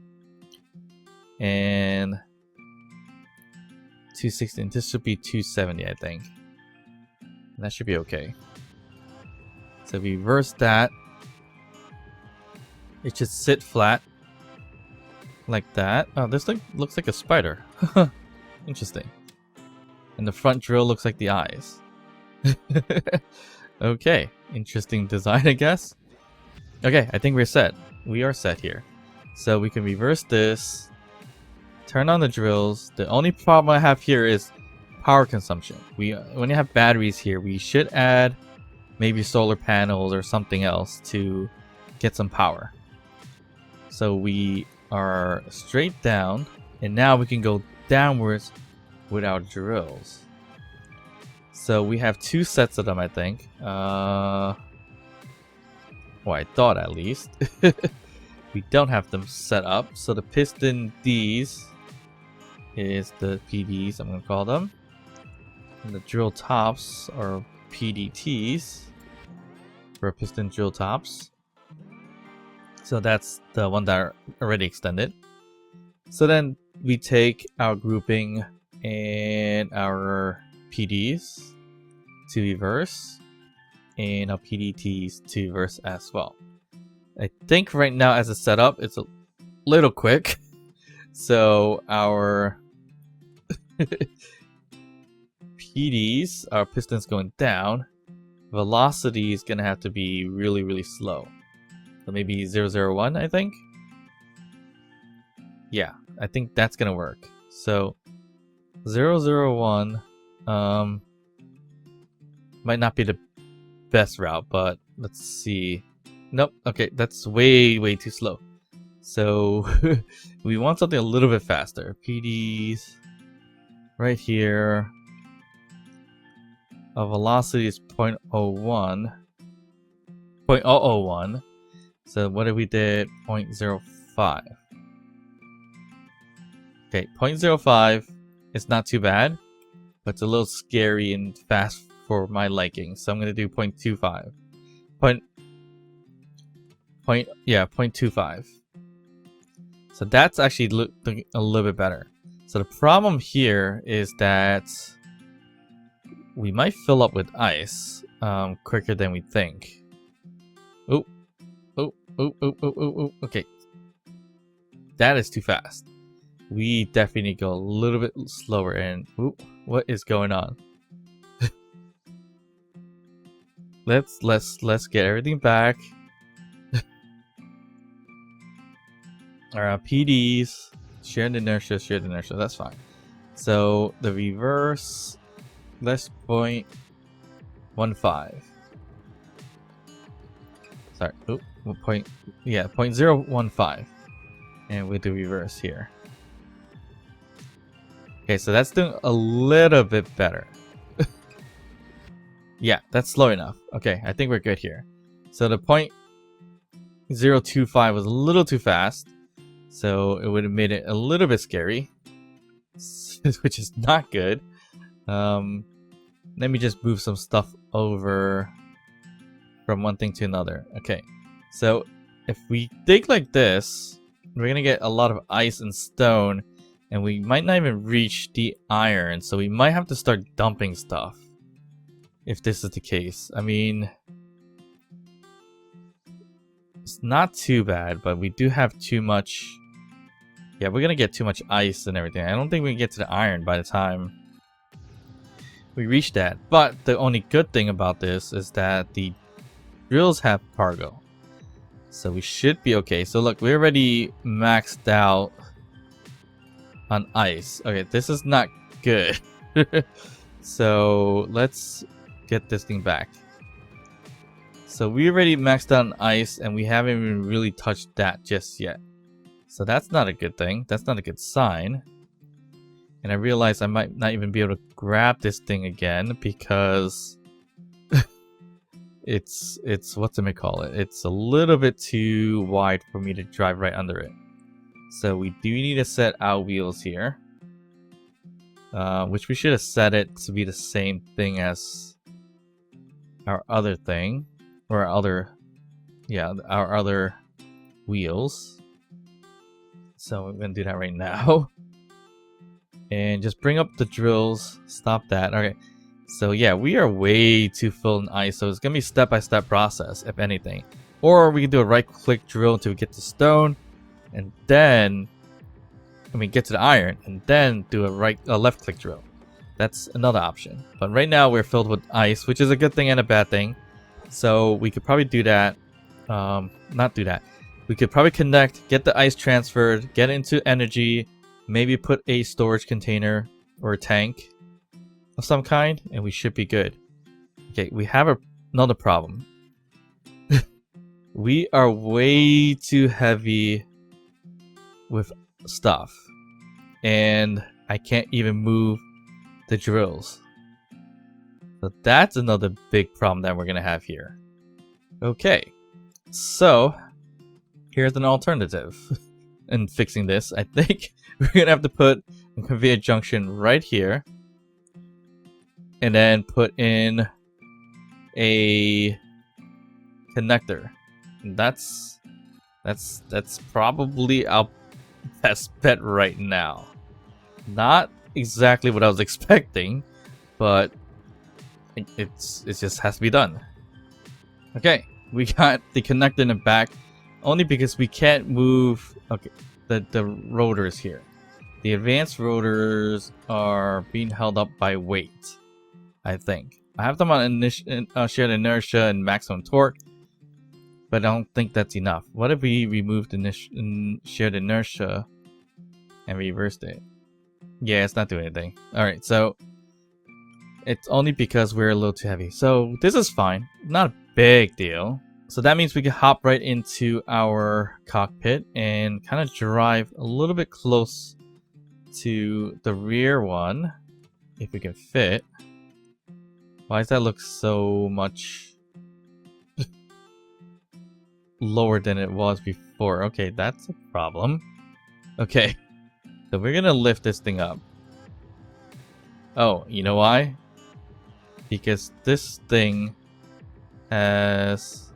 and 260. This should be 270, I think. That should be okay. So reverse that. It should sit flat like that. Oh, this thing looks like a spider. Interesting. And the front drill looks like the eyes. Okay, interesting design, I guess. Okay, I think we're set. We are set here. So we can reverse this, turn on the drills. The only problem I have here is power consumption. When you have batteries here, we should add maybe solar panels or something else to get some power. So we are straight down, and now we can go downwards with our drills. So we have 2 sets of them, I think. Well, I thought at least. We don't have them set up. So the piston Ds is the PDs, I'm going to call them. And the drill tops are PDTs for piston drill tops. So that's the one that are already extended. So then we take our grouping and our PDs to reverse and our PDTs to reverse as well. I think right now as a setup, it's a little quick. So our PDs, our pistons going down, velocity is going to have to be really, really slow. So maybe 001, I think? Yeah, I think that's going to work. So 001 might not be the best route, but let's see. Nope, okay, that's way, way too slow. So we want something a little bit faster. PDs right here. Our velocity is 0.01. 0.001. So what if we did 0.05? Okay, 0.05 is not too bad, but it's a little scary and fast for my liking. So I'm gonna do 0.25. 0.25. So that's actually looking a little bit better. So the problem here is that we might fill up with ice quicker than we think. Oh. Okay. That is too fast. We definitely need to go a little bit slower. And what is going on? Let's get everything back. Our PDs, shared inertia, that's fine. So the reverse, let's 0.15. Sorry, 0.015. And with the reverse here. Okay, so that's doing a little bit better. Yeah, that's slow enough. Okay, I think we're good here. So the 0.025 was a little too fast. So it would have made it a little bit scary, which is not good. Let me just move some stuff over from one thing to another. Okay, so if we dig like this, we're gonna get a lot of ice and stone, and we might not even reach the iron, so we might have to start dumping stuff if this is the case. I mean, it's not too bad, but we do have too much. Yeah, we're gonna get too much ice and everything. I don't think we can get to the iron by the time we reach that. But the only good thing about this is that the drills have cargo, so we should be okay. So look, we're already maxed out on ice. Okay, this is not good. So let's get this thing back. So we already maxed out on ice, and we haven't even really touched that just yet. So that's not a good thing. That's not a good sign. And I realize I might not even be able to grab this thing again because it's whatchamacallit. It's a little bit too wide for me to drive right under it. So we do need to set our wheels here. Which we should have set it to be the same thing as our other thing. Or our other yeah, our other wheels. So we're gonna do that right now. And just bring up the drills. Stop that. Okay. So yeah, we are way too full in ice, so it's gonna be step-by-step process, if anything. Or we can do a right-click drill until we get to stone, and then get to the iron, and then do a left-click drill. That's another option. But right now we're filled with ice, which is a good thing and a bad thing. So we could probably do that. Not do that. We could probably connect, get the ice transferred, get into energy, maybe put a storage container or a tank of some kind, and we should be good. Okay, we have another problem. We are way too heavy with stuff, and I can't even move the drills. So that's another big problem that we're gonna have here. Okay, so here's an alternative in fixing this. I think we're gonna have to put a conveyor junction right here, and then put in a connector. And that's probably our best bet right now. Not exactly what I was expecting, but it just has to be done. Okay, we got the connector in the back, only because we can't move. Okay, the rotors here. The advanced rotors are being held up by weight, I think. I have them on shared inertia and maximum torque, but I don't think that's enough. What if we removed shared inertia and reversed it? Yeah, it's not doing anything. Alright, so it's only because we're a little too heavy. So this is fine. Not a big deal. So that means we can hop right into our cockpit and kind of drive a little bit close to the rear one, if we can fit. Why does that look so much lower than it was before? Okay, that's a problem. Okay, so we're gonna lift this thing up. Oh, you know why? Because this thing has...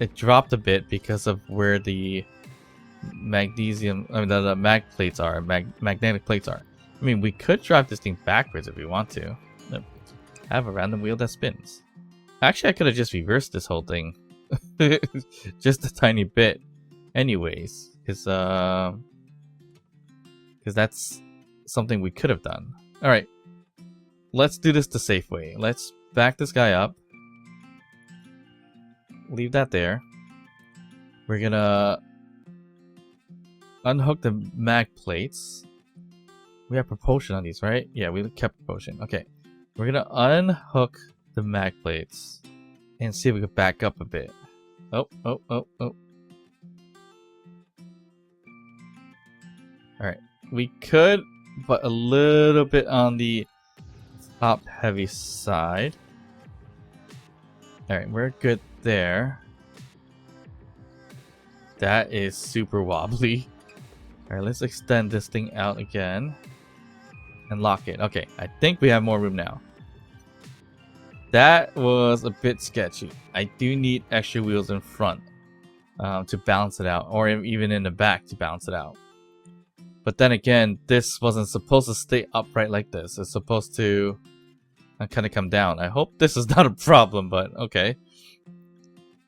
It dropped a bit because of where the magnesium... the mag plates are, magnetic plates are. I mean, we could drive this thing backwards if we want to. I have a random wheel that spins. Actually, I could have just reversed this whole thing. Just a tiny bit. Anyways, because that's something we could have done. Alright. Let's do this the safe way. Let's back this guy up. Leave that there. We're gonna unhook the mag plates. We have propulsion on these, right? Yeah, we kept propulsion. Okay. We're gonna unhook the mag plates and see if we can back up a bit. Oh. Alright. We could, but a little bit on the top heavy side. Alright, we're good there. That is super wobbly. Alright, let's extend this thing out again. And lock it. Okay, I think we have more room now. That was a bit sketchy. I do need extra wheels in front to balance it out, or even in the back to balance it out. But then again, this wasn't supposed to stay upright like this. It's supposed to kind of come down. I hope this is not a problem, but okay.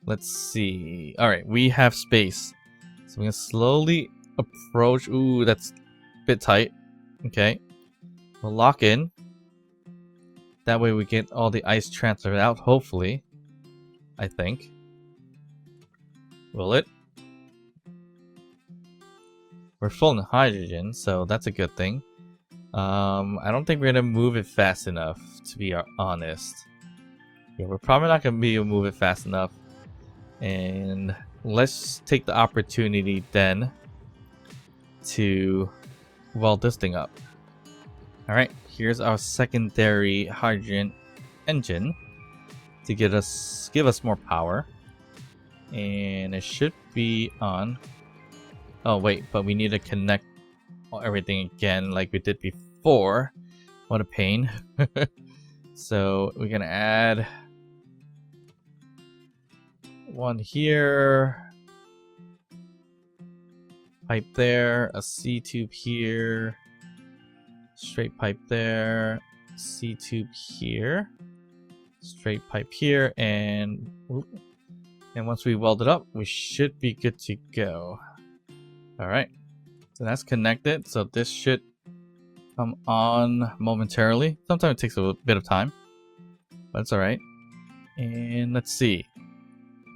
Let's see. Alright, we have space. So we're going to slowly approach. Ooh, that's a bit tight. Okay. We'll lock in. That way we get all the ice transferred out, hopefully. I think. Will it? We're full in hydrogen, so that's a good thing. I don't think we're gonna move it fast enough, to be honest. Yeah, we're probably not gonna be able to move it fast enough. And let's take the opportunity then to weld this thing up. Alright, here's our secondary hydrogen engine to give us more power. And it should be on. Oh wait, but we need to connect everything again like we did before. What a pain. So we're gonna add one here. Pipe there. A C-tube here. Straight pipe there. C-tube here. Straight pipe here. And once we weld it up, we should be good to go. Alright. So that's connected. So this should come on momentarily. Sometimes it takes a bit of time, but it's alright. And let's see.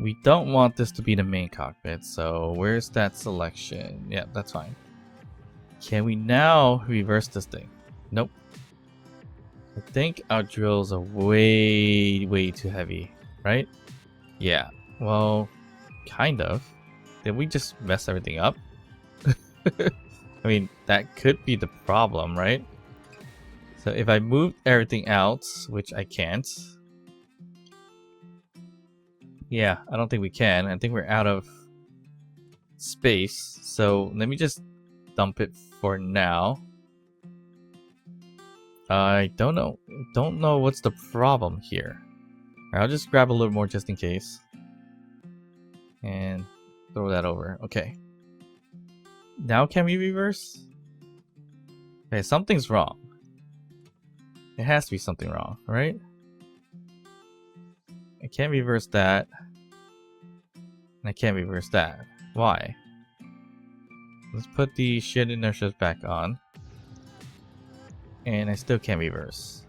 We don't want this to be the main cockpit, so where's that selection? Yeah, that's fine. Can we now reverse this thing? Nope. I think our drills are way too heavy, right? Yeah, well, kind of. Did we just mess everything up? I mean, that could be the problem, right? So if I move everything out, which I can't. Yeah, I don't think we can. I think we're out of space. So let me just dump it for now. I don't know. Don't know what's the problem here. Right, I'll just grab a little more just in case. And throw that over. Okay. Now can we reverse? Okay, something's wrong. It has to be something wrong, right? I can't reverse that. And I can't reverse that. Why? Let's put the shit inertias back on. And I still can't reverse.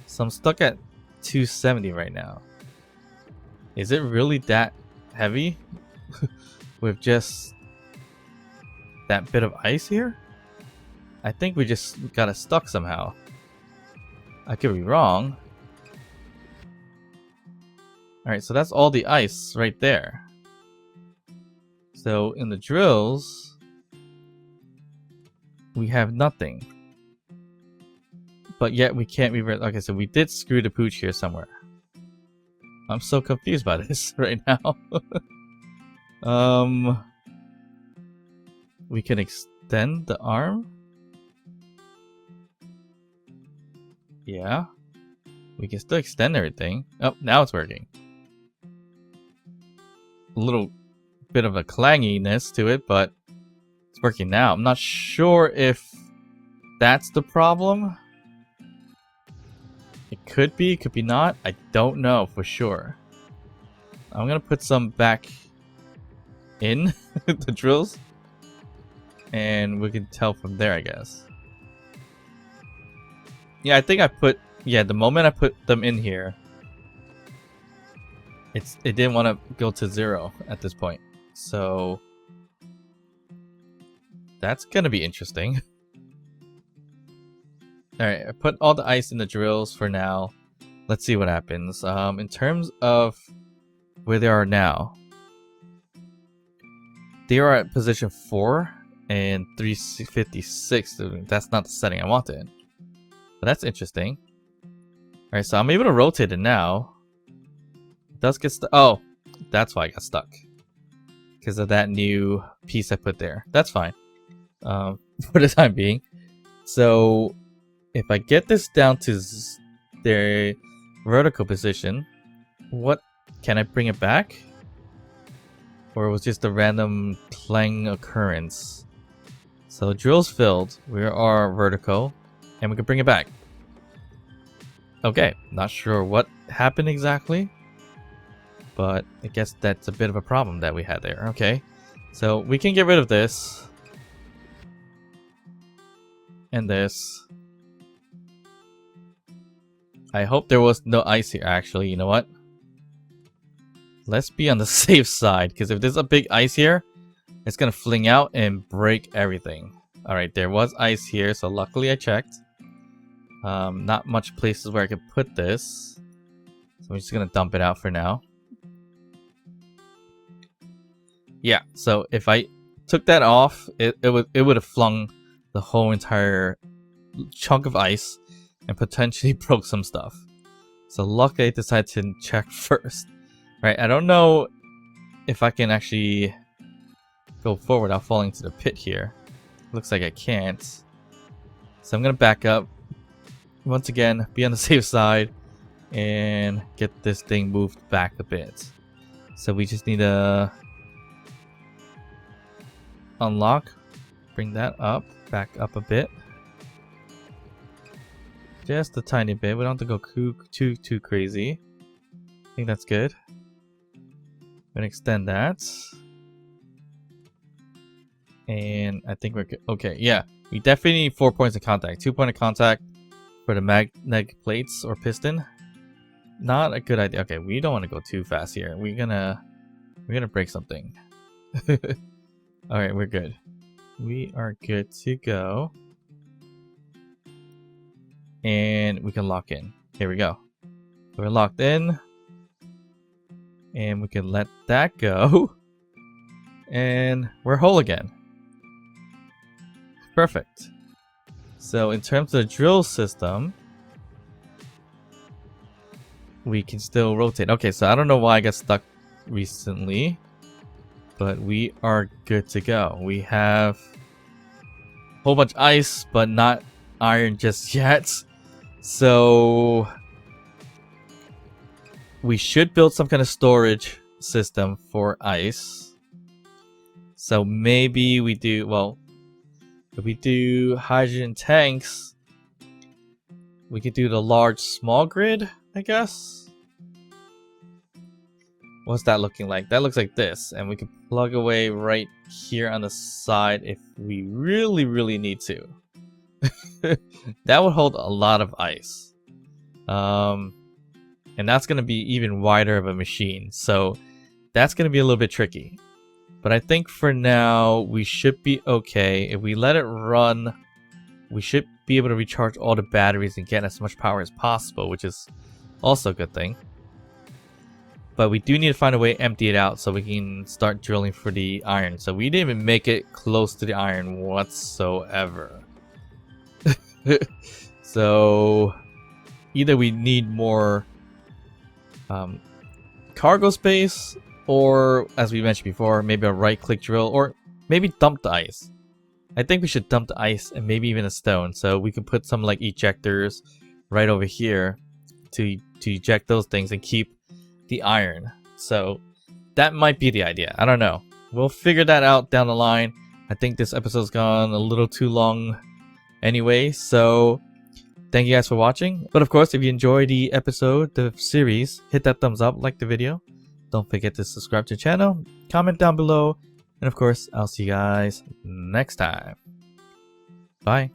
So I'm stuck at 270 right now. Is it really that heavy? With just that bit of ice here? I think we just got it stuck somehow. I could be wrong. Alright, so that's all the ice right there. So in the drills, we have nothing. But yet we can't reverse. Okay, so we did screw the pooch here somewhere. I'm so confused by this right now. We can extend the arm. Yeah. We can still extend everything. Oh, now it's working. A little bit of a clanginess to it, but it's working now. I'm not sure if that's the problem. It could be not. I don't know for sure. I'm gonna put some back in the drills, and we can tell from there, I guess. Yeah, I think I put. Yeah, the moment I put them in here, it didn't want to go to 0 at this point. So that's gonna be interesting. Alright, I put all the ice in the drills for now. Let's see what happens. In terms of where they are now, they are at position 4 and 356. That's not the setting I wanted. But that's interesting. Alright, so I'm able to rotate it now. It does get stuck. Oh, that's why I got stuck. Because of that new piece I put there. That's fine. For the time being. So if I get this down to their vertical position, what can I bring it back? Or it was just a random clang occurrence? So drill's filled, we are vertical, and we can bring it back. Okay, not sure what happened exactly, but I guess that's a bit of a problem that we had there. Okay, so we can get rid of this and this. I hope there was no ice here, actually. You know what? Let's be on the safe side, because if there's a big ice here, it's going to fling out and break everything. Alright, there was ice here, so luckily I checked. Not much places where I could put this. So I'm just going to dump it out for now. Yeah, so if I took that off, it would have flung the whole entire chunk of ice and potentially broke some stuff. So luckily I decided to check first. Right, I don't know if I can actually go forward without falling into the pit here. Looks like I can't. So I'm gonna back up. Once again, be on the safe side and get this thing moved back a bit. So we just need to unlock, bring that up, back up a bit. Just a tiny bit. We don't have to go too crazy. I think that's good. I'm gonna extend that. And I think we're good. Okay, yeah. We definitely need 4 points of contact. 2 point of contact for the magnetic plates or piston. Not a good idea. Okay, we don't want to go too fast here. We're gonna break something. Alright, we're good. We are good to go. And we can lock in. Here we go. We're locked in. And we can let that go. And we're whole again. Perfect. So in terms of the drill system, we can still rotate. Okay, so I don't know why I got stuck recently, but we are good to go. We have a whole bunch of ice, but not iron just yet. So we should build some kind of storage system for ice. So maybe we do, well, if we do hydrogen tanks, we could do the large small grid, I guess. What's that looking like? That looks like this, and we can plug away right here on the side if we really need to. That would hold a lot of ice. And that's going to be even wider of a machine, so that's going to be a little bit tricky. But I think for now, we should be okay. If we let it run, we should be able to recharge all the batteries and get as much power as possible, which is also a good thing. But we do need to find a way to empty it out so we can start drilling for the iron. So we didn't even make it close to the iron whatsoever. So either we need more cargo space, or as we mentioned before, maybe a right click drill, or maybe dump the ice. I think we should dump the ice and maybe even a stone, so we can put some like ejectors right over here to eject those things and keep the iron. So that might be the idea. I don't know. We'll figure that out down the line. I think this episode's gone a little too long anyway, so thank you guys for watching. But of course, if you enjoyed the episode, the series, hit that thumbs up, like the video. Don't forget to subscribe to the channel, comment down below, and of course, I'll see you guys next time. Bye.